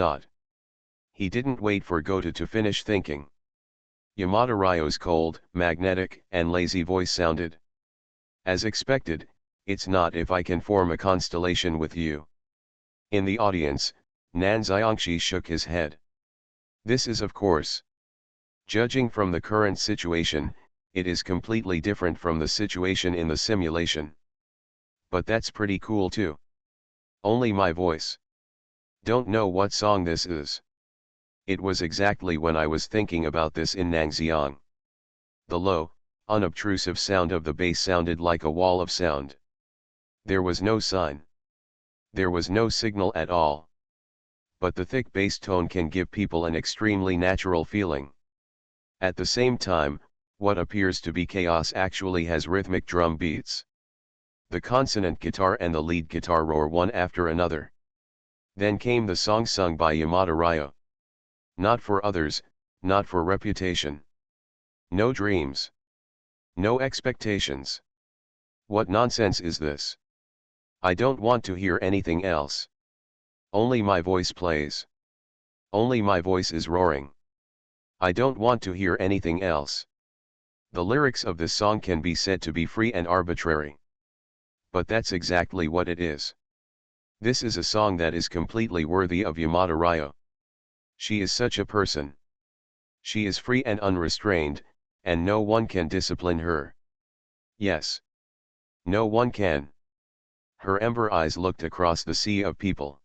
He didn't wait for Gota to finish thinking. Yamada Ryo's cold, magnetic, and lazy voice sounded. As expected, it's not if I can form a constellation with you. In the audience, Nan Xiangxi shook his head. This is of course. Judging from the current situation, it is completely different from the situation in the simulation. But that's pretty cool too. Only my voice. Don't know what song this is. It was exactly when I was thinking about this in Nangxiang. The low, unobtrusive sound of the bass sounded like a wall of sound. There was no sign. There was no signal at all. But the thick bass tone can give people an extremely natural feeling. At the same time, what appears to be chaos actually has rhythmic drum beats. The consonant guitar and the lead guitar roar one after another. Then came the song sung by Yamada Ryo. Not for others, not for reputation. No dreams. No expectations. What nonsense is this? I don't want to hear anything else. Only my voice plays. Only my voice is roaring. I don't want to hear anything else. The lyrics of this song can be said to be free and arbitrary. But that's exactly what it is. This is a song that is completely worthy of Yamada Ryo. She is such a person. She is free and unrestrained, and no one can discipline her. Yes. No one can. Her ember eyes looked across the sea of people.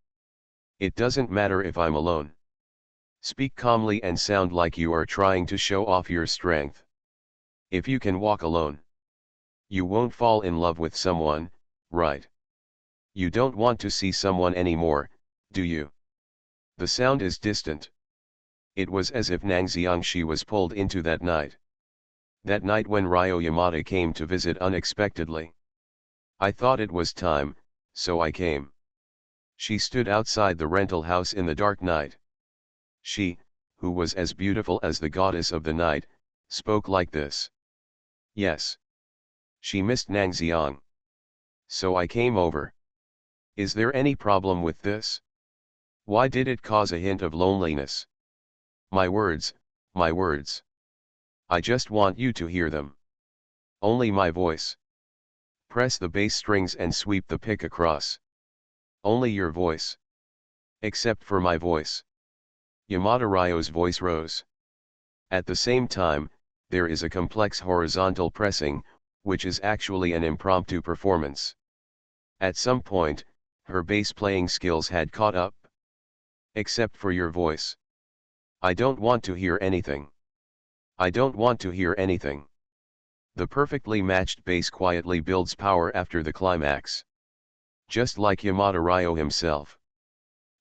It doesn't matter if I'm alone. Speak calmly and sound like you are trying to show off your strength. If you can walk alone, you won't fall in love with someone, right? You don't want to see someone anymore, do you? The sound is distant. It was as if Nangxiangxi was pulled into that night. That night when Ryo Yamada came to visit unexpectedly. I thought it was time, so I came. She stood outside the rental house in the dark night. She, who was as beautiful as the goddess of the night, spoke like this. Yes. She missed Nangxiang. So I came over. Is there any problem with this? Why did it cause a hint of loneliness? My words, my words. I just want you to hear them. Only my voice. Press the bass strings and sweep the pick across. Only your voice. Except for my voice. Yamada Ryo's voice rose. At the same time, there is a complex horizontal pressing, which is actually an impromptu performance. At some point, her bass playing skills had caught up. Except for your voice. I don't want to hear anything. I don't want to hear anything. The perfectly matched bass quietly builds power after the climax. Just like Yamada Ryo himself.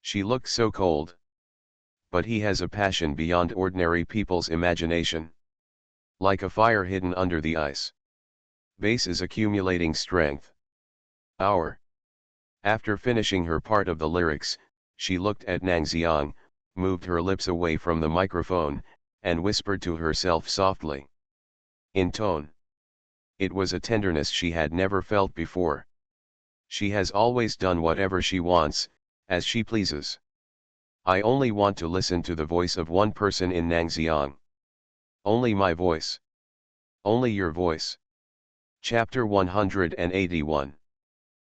She looks so cold. But he has a passion beyond ordinary people's imagination. Like a fire hidden under the ice. Bass is accumulating strength. After finishing her part of the lyrics, she looked at Nangxiang, moved her lips away from the microphone, and whispered to herself softly. In tone. It was a tenderness she had never felt before. She has always done whatever she wants, as she pleases. I only want to listen to the voice of one person in Nangxiang. Only my voice. Only your voice. Chapter 181.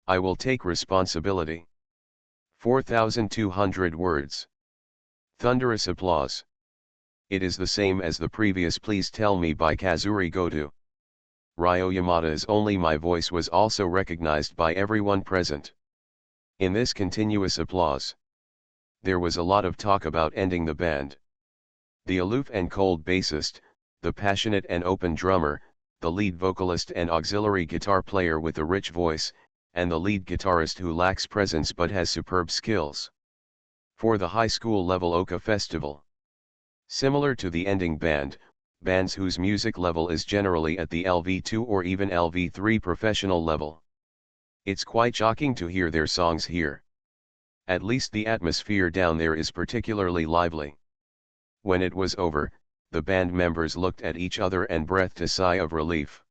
I will take responsibility. 4,200 words. Thunderous applause. It is the same as the previous Please Tell Me by Kazuri Goto. Ryo Yamada's Only My Voice was also recognized by everyone present. In this continuous applause, there was a lot of talk about ending the band. The aloof and cold bassist, the passionate and open drummer, the lead vocalist and auxiliary guitar player with a rich voice, and the lead guitarist who lacks presence but has superb skills. For the high school level Oka Festival. Similar to the ending band, bands whose music level is generally at the LV2 or even LV3 professional level. It's quite shocking to hear their songs here. At least the atmosphere down there is particularly lively. When it was over, the band members looked at each other and breathed a sigh of relief.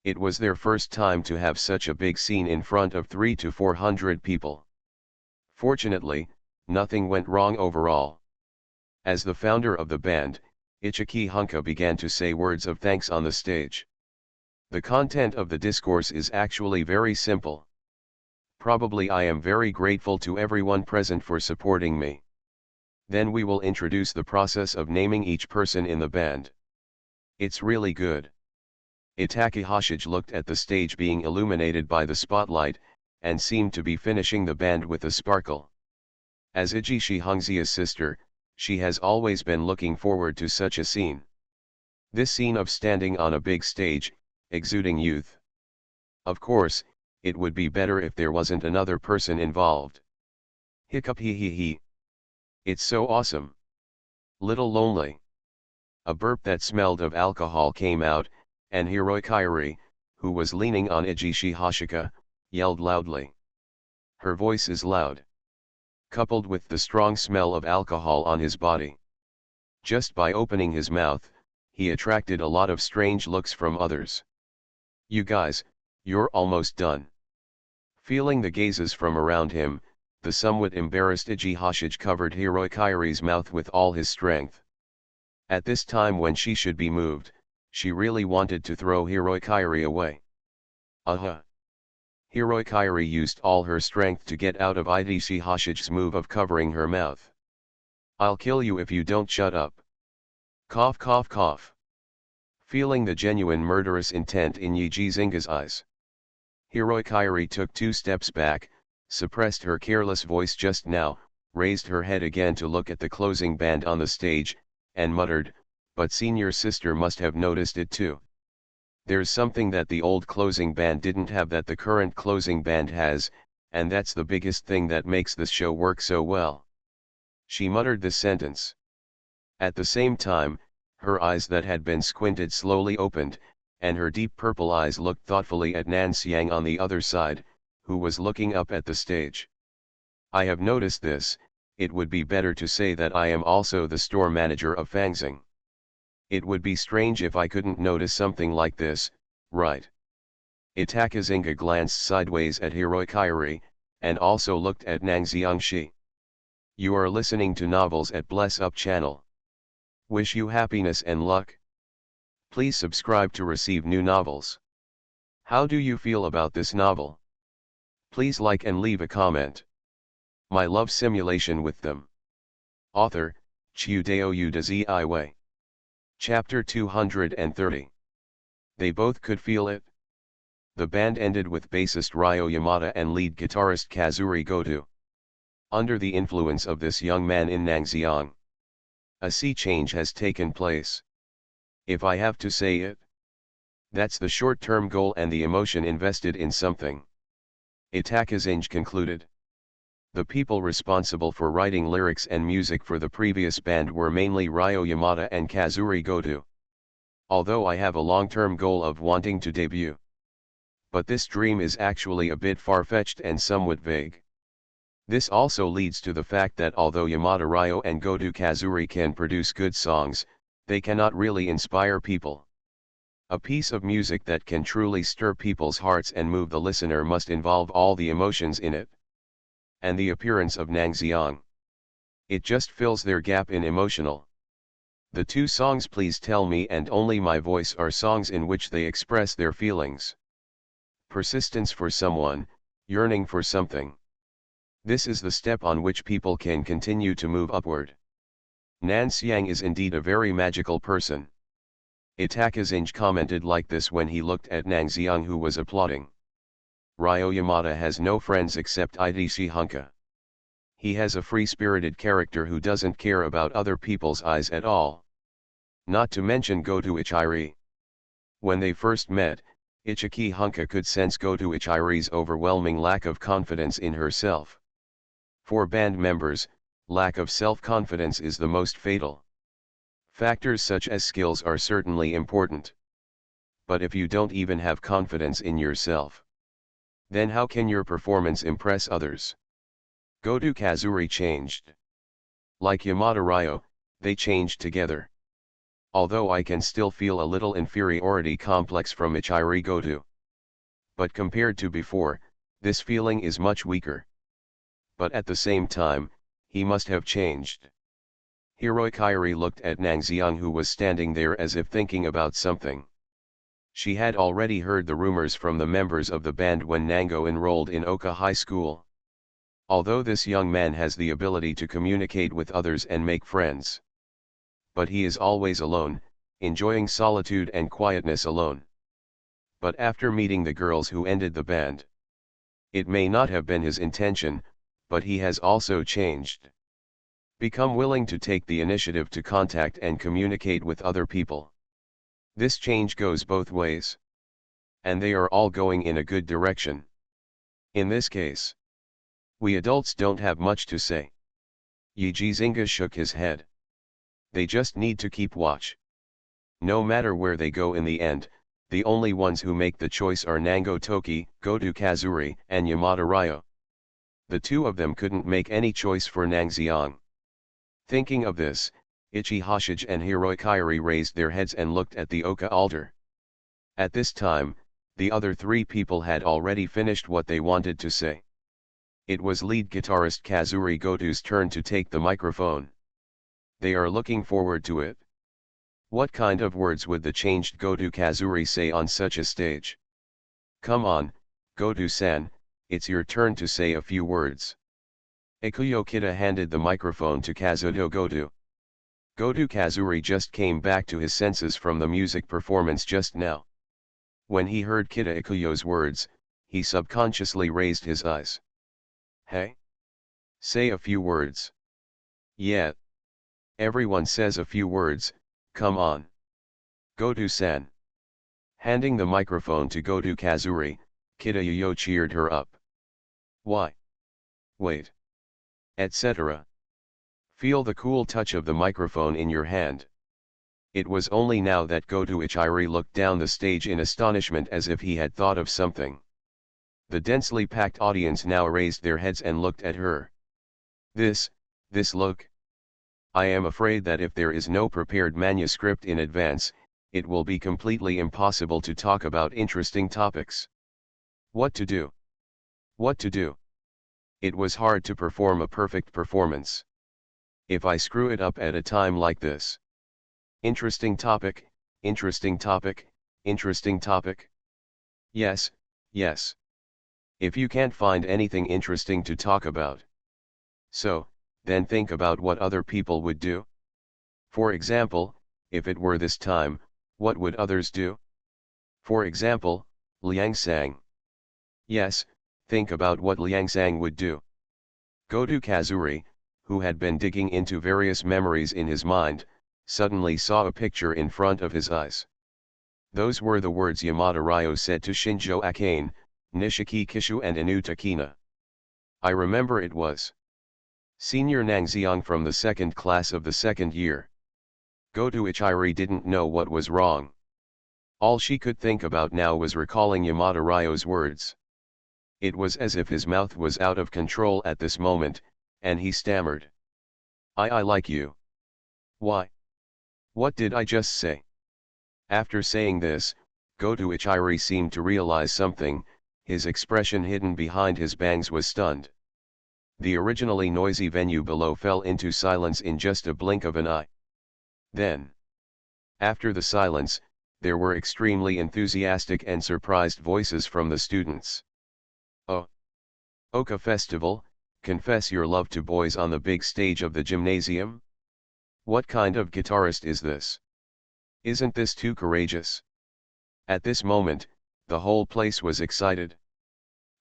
It was their first time to have such a big scene in front of 300 to 400 people. Fortunately, nothing went wrong overall. As the founder of the band, Ichiki Hunka began to say words of thanks on the stage. The content of the discourse is actually very simple. Probably I am very grateful to everyone present for supporting me. Then we will introduce the process of naming each person in the band. It's really good. Itaki Hoshige looked at the stage being illuminated by the spotlight, and seemed to be finishing the band with a sparkle. As Ijishi Hongxia's sister, she has always been looking forward to such a scene. This scene of standing on a big stage, exuding youth. Of course, it would be better if there wasn't another person involved. Hiccup hee hee hee. It's so awesome. Little lonely. A burp that smelled of alcohol came out, and Hiroi Kairi, who was leaning on Ijishi Hoshika, yelled loudly. Her voice is loud, coupled with the strong smell of alcohol on his body. Just by opening his mouth, he attracted a lot of strange looks from others. You guys, you're almost done. Feeling the gazes from around him, the somewhat embarrassed Iji Hoshige covered Hiroi Kairi's mouth with all his strength. At this time when she should be moved, she really wanted to throw Hiroi Kairi away. Hiroi Kairi used all her strength to get out of Ijishi Hoshige's move of covering her mouth. I'll kill you if you don't shut up. Cough cough cough. Feeling the genuine murderous intent in Yi Zinga's eyes, Hiroi Kairi took 2 steps back, suppressed her careless voice just now, raised her head again to look at the closing band on the stage, and muttered, but senior sister must have noticed it too. There's something that the old closing band didn't have that the current closing band has, and that's the biggest thing that makes this show work so well. She muttered this sentence. At the same time, her eyes that had been squinted slowly opened, and her deep purple eyes looked thoughtfully at Nan Xiang on the other side, who was looking up at the stage. I have noticed this. It would be better to say that I am also the store manager of Fangxing. It would be strange if I couldn't notice something like this, right? Itakazinga glanced sideways at Hiroi Kairi, and also looked at Nang Xiangxi. You are listening to Novels at Bless Up channel. Wish you happiness and luck. Please subscribe to receive new novels. How do you feel about this novel? Please like and leave a comment. My love simulation with them. Author, Chiudeo Udazi. Chapter 230. They both could feel it. The band ended with bassist Ryo Yamada and lead guitarist Kazuri Goto. Under the influence of this young man in Nangxiang, a sea change has taken place. If I have to say it, that's the short-term goal and the emotion invested in something. Itakazinga concluded. The people responsible for writing lyrics and music for the previous band were mainly Ryo Yamada and Kazuri Goto. Although I have a long-term goal of wanting to debut. But this dream is actually a bit far-fetched and somewhat vague. This also leads to the fact that although Yamada Ryo and Goto Kazuri can produce good songs, they cannot really inspire people. A piece of music that can truly stir people's hearts and move the listener must involve all the emotions in it. And the appearance of Nangxiang. It just fills their gap in emotional. The 2 songs Please Tell Me and Only My Voice are songs in which they express their feelings. Persistence for someone, yearning for something. This is the step on which people can continue to move upward. Nan Xiang is indeed a very magical person. Itakazinga commented like this when he looked at Nangxiang, who was applauding. Ryo Yamada has no friends except Idishi Hunka. He has a free-spirited character who doesn't care about other people's eyes at all. Not to mention Goto Ichiri. When they first met, Ichiki Hunka could sense Goto Ichiri's overwhelming lack of confidence in herself. For band members, lack of self-confidence is the most fatal. Factors such as skills are certainly important. But if you don't even have confidence in yourself, then how can your performance impress others? Goto Kazuri changed. Like Yamada Ryo, they changed together. Although I can still feel a little inferiority complex from Ichiri Goto. But compared to before, this feeling is much weaker. But at the same time, he must have changed. Hiroi Kairi looked at Nang Xiang, who was standing there as if thinking about something. She had already heard the rumors from the members of the band when Nango enrolled in Oka High School. Although this young man has the ability to communicate with others and make friends, but he is always alone, enjoying solitude and quietness alone. But after meeting the girls who ended the band, it may not have been his intention, but he has also changed. Become willing to take the initiative to contact and communicate with other people. This change goes both ways. And they are all going in a good direction. In this case, we adults don't have much to say. Yiji Zinga shook his head. They just need to keep watch. No matter where they go in the end, the only ones who make the choice are Nango Toki, Goto Kazuri, and Yamada Ryo. The two of them couldn't make any choice for Nang Xiang. Thinking of this, Ichi Hoshige and Hiroi Kairi raised their heads and looked at the Oka altar. At this time, the other three people had already finished what they wanted to say. It was lead guitarist Kazuri Goto's turn to take the microphone. They are looking forward to it. What kind of words would the changed Goto Kazuri say on such a stage? Come on, Goto-san, it's your turn to say a few words. Ikuyo Kida handed the microphone to Kazuto Goto. Goto Kazuri just came back to his senses from the music performance just now. When he heard Kida Ikuyo's words, he subconsciously raised his eyes. Hey? Say a few words. Yeah. Everyone says a few words, come on. Goto-san. Handing the microphone to Goto Kazuri, Kida Yuyo cheered her up. Why? Wait. Etc. Feel the cool touch of the microphone in your hand. It was only now that Goto Ichiri looked down the stage in astonishment as if he had thought of something. The densely packed audience now raised their heads and looked at her. This look. I am afraid that if there is no prepared manuscript in advance, it will be completely impossible to talk about interesting topics. What to do? What to do? It was hard to perform a perfect performance. If I screw it up at a time like this. Interesting topic, interesting topic, interesting topic. Yes, yes. If you can't find anything interesting to talk about, so, then think about what other people would do. For example, if it were this time, what would others do? For example, Liang Sang. Yes, think about what Liang Sang would do. Goto Kazuri, who had been digging into various memories in his mind, suddenly saw a picture in front of his eyes. Those were the words Yamada Ryo said to Shinjo Akane, Nishiki Kishu and Inu Takina. I remember it was Senior Nang Xiang from the second class of the second year. Goto Ichiri didn't know what was wrong. All she could think about now was recalling Yamada Ryo's words. It was as if his mouth was out of control at this moment, and he stammered. I like you. Why? What did I just say? After saying this, Goto Ichiri seemed to realize something, his expression hidden behind his bangs was stunned. The originally noisy venue below fell into silence in just a blink of an eye. Then, after the silence, there were extremely enthusiastic and surprised voices from the students. Oh! Oka Festival, confess your love to boys on the big stage of the gymnasium? What kind of guitarist is this? Isn't this too courageous? At this moment, the whole place was excited.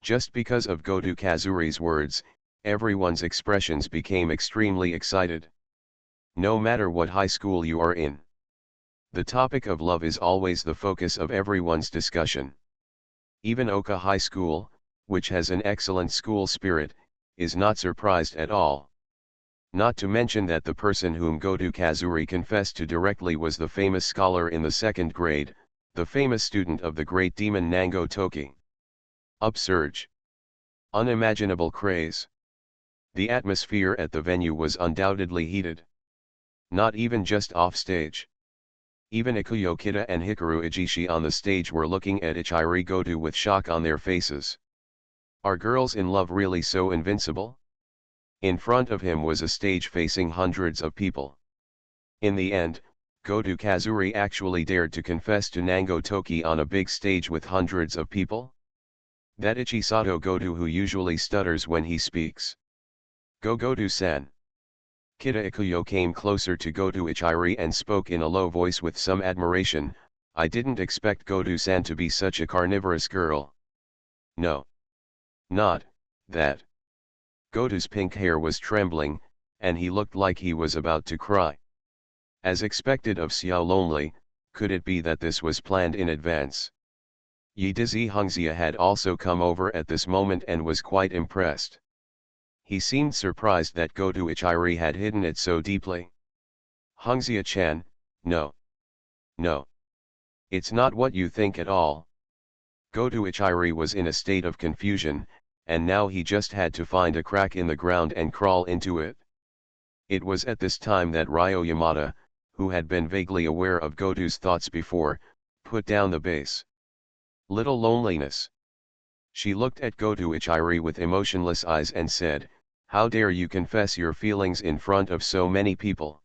Just because of Goto Kazuri's words, everyone's expressions became extremely excited. No matter what high school you are in, the topic of love is always the focus of everyone's discussion. Even Oka High School, which has an excellent school spirit, is not surprised at all. Not to mention that the person whom Goto Kazuri confessed to directly was the famous scholar in the second grade, the famous student of the great demon Nango Toki. Upsurge. Unimaginable craze. The atmosphere at the venue was undoubtedly heated. Not even just off stage. Even Ikuyo Kida and Hikaru Ijishi on the stage were looking at Ichiri Goto with shock on their faces. Are girls in love really so invincible? In front of him was a stage facing hundreds of people. In the end, Goto Kazuri actually dared to confess to Nango Toki on a big stage with hundreds of people? That Ichisato Goto who usually stutters when he speaks. Go Goto-san. Kita Ikuyo came closer to Goto Ichiri and spoke in a low voice with some admiration. I didn't expect Goto-san to be such a carnivorous girl. No. Not that. Goto's pink hair was trembling, and he looked like he was about to cry. As expected of Xiao Lonely, could it be that this was planned in advance? Yidizi Hongxia had also come over at this moment and was quite impressed. He seemed surprised that Goto Ichiri had hidden it so deeply. Hongxia-chan, no. No. It's not what you think at all. Goto Ichiri was in a state of confusion, and now he just had to find a crack in the ground and crawl into it. It was at this time that Ryo Yamada, who had been vaguely aware of Goto's thoughts before, put down the bass. Little loneliness. She looked at Goto Ichiri with emotionless eyes and said, how dare you confess your feelings in front of so many people?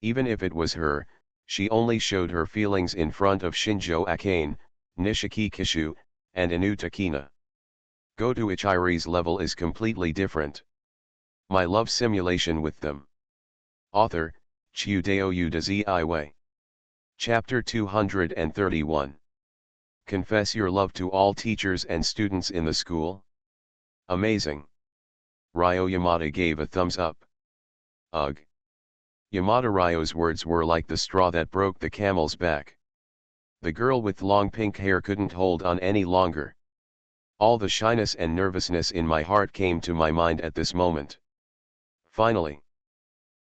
Even if it was her, she only showed her feelings in front of Shinjo Akane, Nishiki Kishu, and Inu Takina. Goto Ichiri's level is completely different. My love simulation with them. Author, Chiudeo Udazi Iway. Chapter 231. Confess your love to all teachers and students in the school? Amazing. Ryo Yamada gave a thumbs up. Ugh. Yamada Ryo's words were like the straw that broke the camel's back. The girl with long pink hair couldn't hold on any longer. All the shyness and nervousness in my heart came to my mind at this moment. Finally.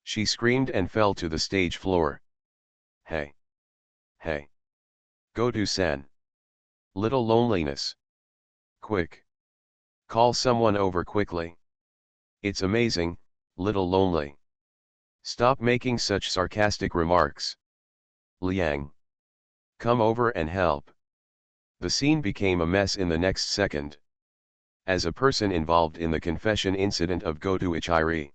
She screamed and fell to the stage floor. Hey. Hey. Goto-san. Little loneliness. Quick. Call someone over quickly. It's amazing, little lonely. Stop making such sarcastic remarks. Liang. Come over and help. The scene became a mess in the next second. As a person involved in the confession incident of Goto Ichiri.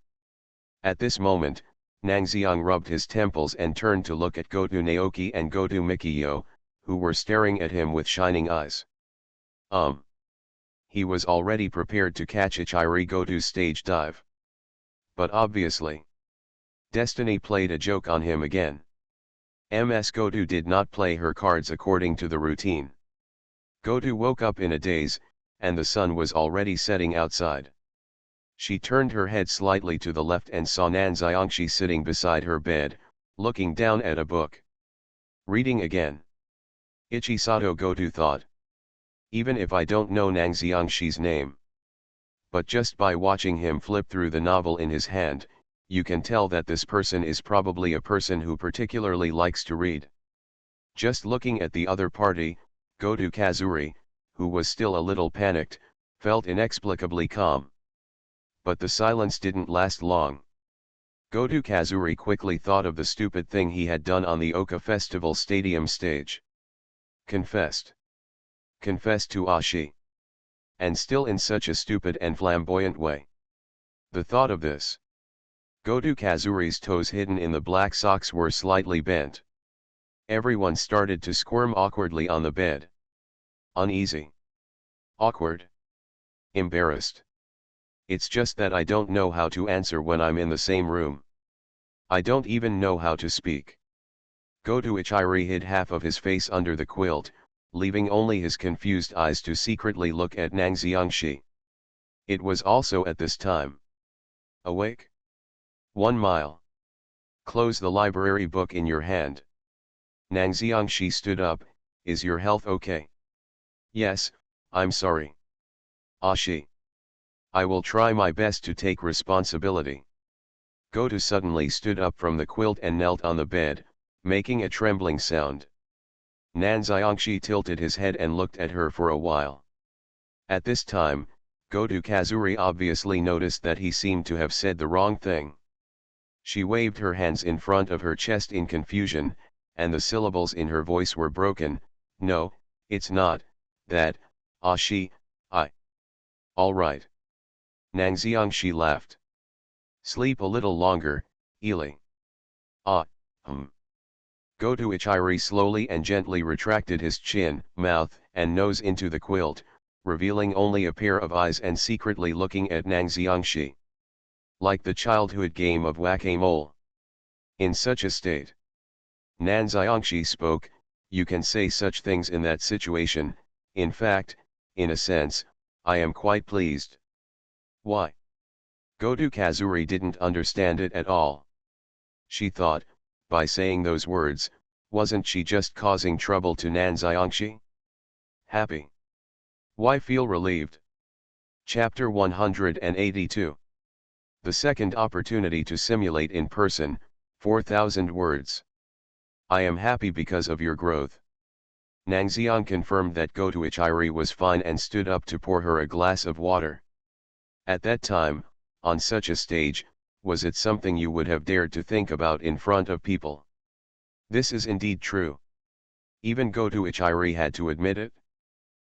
At this moment, Nangxiang rubbed his temples and turned to look at Goto Naoki and Goto Mikiyo, who were staring at him with shining eyes. He was already prepared to catch Ichiri Goto's stage dive. But obviously, destiny played a joke on him again. Ms. Goto did not play her cards according to the routine. Goto woke up in a daze, and the sun was already setting outside. She turned her head slightly to the left and saw Nanxiangshi sitting beside her bed, looking down at a book. Reading again. Ichisato Goto thought. Even if I don't know Nangxiangshi's name. But just by watching him flip through the novel in his hand, you can tell that this person is probably a person who particularly likes to read. Just looking at the other party, Goto Kazuri, who was still a little panicked, felt inexplicably calm. But the silence didn't last long. Goto Kazuri quickly thought of the stupid thing he had done on the Oka Festival Stadium stage. Confessed. Confessed to Ashi. And still in such a stupid and flamboyant way. The thought of this. Goto Kazuri's toes hidden in the black socks were slightly bent. Everyone started to squirm awkwardly on the bed. Uneasy. Awkward. Embarrassed. It's just that I don't know how to answer when I'm in the same room. I don't even know how to speak. Goto Ichiri hid half of his face under the quilt, leaving only his confused eyes to secretly look at Nangxiangshi. It was also at this time. Awake? 1 mile. Close the library book in your hand. Nangxiangshi stood up. Is your health okay? Yes, I'm sorry. Ashi. I will try my best to take responsibility. Goto suddenly stood up from the quilt and knelt on the bed, making a trembling sound. Nangxiangshi tilted his head and looked at her for a while. At this time, Goto Kazuri obviously noticed that he seemed to have said the wrong thing. She waved her hands in front of her chest in confusion, and the syllables in her voice were broken. No, it's not, that, Ashi, I. All right. Nangxiangshi laughed. Sleep a little longer, Ili. Ah. Goto Ichiri slowly and gently retracted his chin, mouth, and nose into the quilt, revealing only a pair of eyes and secretly looking at Nang Xiangxi. Like the childhood game of whack-a-mole. In such a state, Nan Xiangxi spoke, "You can say such things in that situation, in fact, in a sense, I am quite pleased." Why? Goto Kazuri didn't understand it at all. She thought, by saying those words, wasn't she just causing trouble to Nan Xiangxi? Happy? Why feel relieved? Chapter 182. The second opportunity to simulate in person, 4,000 words. I am happy because of your growth. Nang Xiang confirmed that Goto Ichiri was fine and stood up to pour her a glass of water. At that time, on such a stage, was it something you would have dared to think about in front of people? This is indeed true. Even Goto Ichiri had to admit it.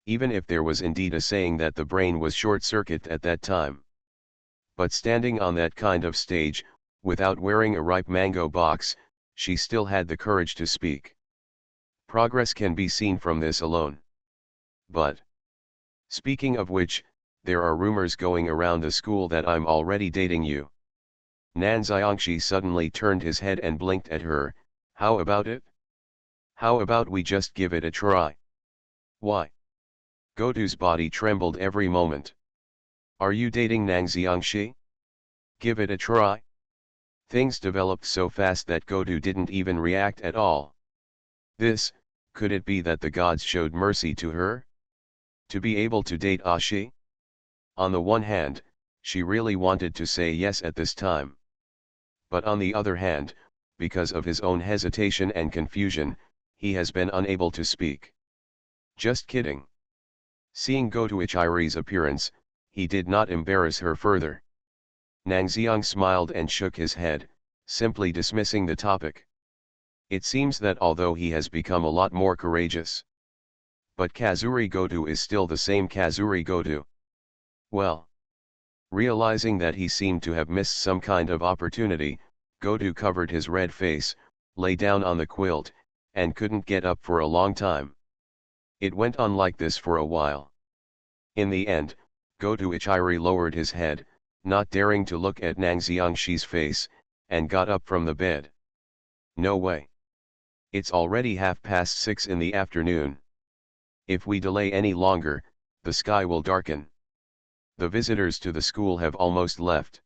Even if there was indeed a saying that the brain was short-circuit at that time. But standing on that kind of stage, without wearing a ripe mango box, she still had the courage to speak. Progress can be seen from this alone. But, speaking of which, there are rumors going around the school that I'm already dating you. Nan Xiangxi suddenly turned his head and blinked at her. How about it? How about we just give it a try? Why? Goto's body trembled every moment. Are you dating Nang Xiangxi? Give it a try? Things developed so fast that Goto didn't even react at all. Could it be that the gods showed mercy to her? To be able to date Ashi? On the one hand, she really wanted to say yes at this time. But on the other hand, because of his own hesitation and confusion, he has been unable to speak. Just kidding. Seeing Goto Ichiri's appearance, he did not embarrass her further. Nang Xiang smiled and shook his head, simply dismissing the topic. It seems that although he has become a lot more courageous, but Kazuri Goto is still the same Kazuri Goto. Well, realizing that he seemed to have missed some kind of opportunity, Goto covered his red face, lay down on the quilt, and couldn't get up for a long time. It went on like this for a while. In the end, Goto Ichiri lowered his head, not daring to look at Nang Xiangxi's face, and got up from the bed. No way. It's already 6:30 in the afternoon. If we delay any longer, the sky will darken. The visitors to the school have almost left.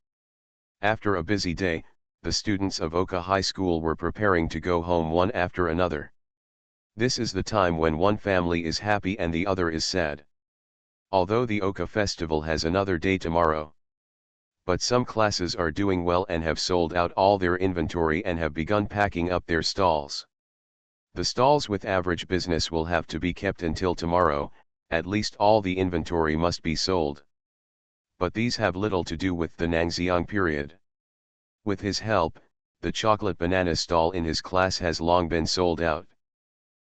After a busy day, the students of Oka High School were preparing to go home one after another. This is the time when one family is happy and the other is sad. Although the Oka festival has another day tomorrow. But some classes are doing well and have sold out all their inventory and have begun packing up their stalls. The stalls with average business will have to be kept until tomorrow, at least all the inventory must be sold. But these have little to do with the Nang Xiang period. With his help, the chocolate banana stall in his class has long been sold out.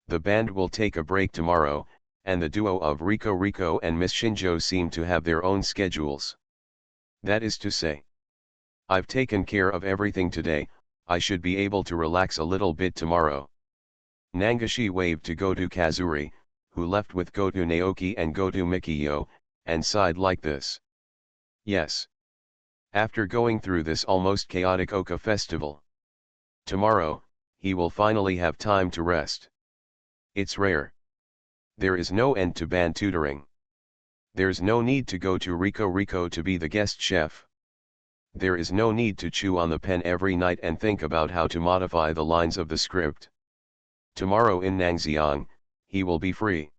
The band will take a break tomorrow, and the duo of Rico and Miss Shinjo seem to have their own schedules. That is to say, I've taken care of everything today, I should be able to relax a little bit tomorrow. Nangashi waved to Goto Kazuri, who left with Goto Naoki and Goto Mikiyo, and sighed like this. Yes. After going through this almost chaotic Oka festival, tomorrow, he will finally have time to rest. It's rare. There is no end to band tutoring. There's no need to go to Rico to be the guest chef. There is no need to chew on the pen every night and think about how to modify the lines of the script. Tomorrow in Nang Xiang, he will be free.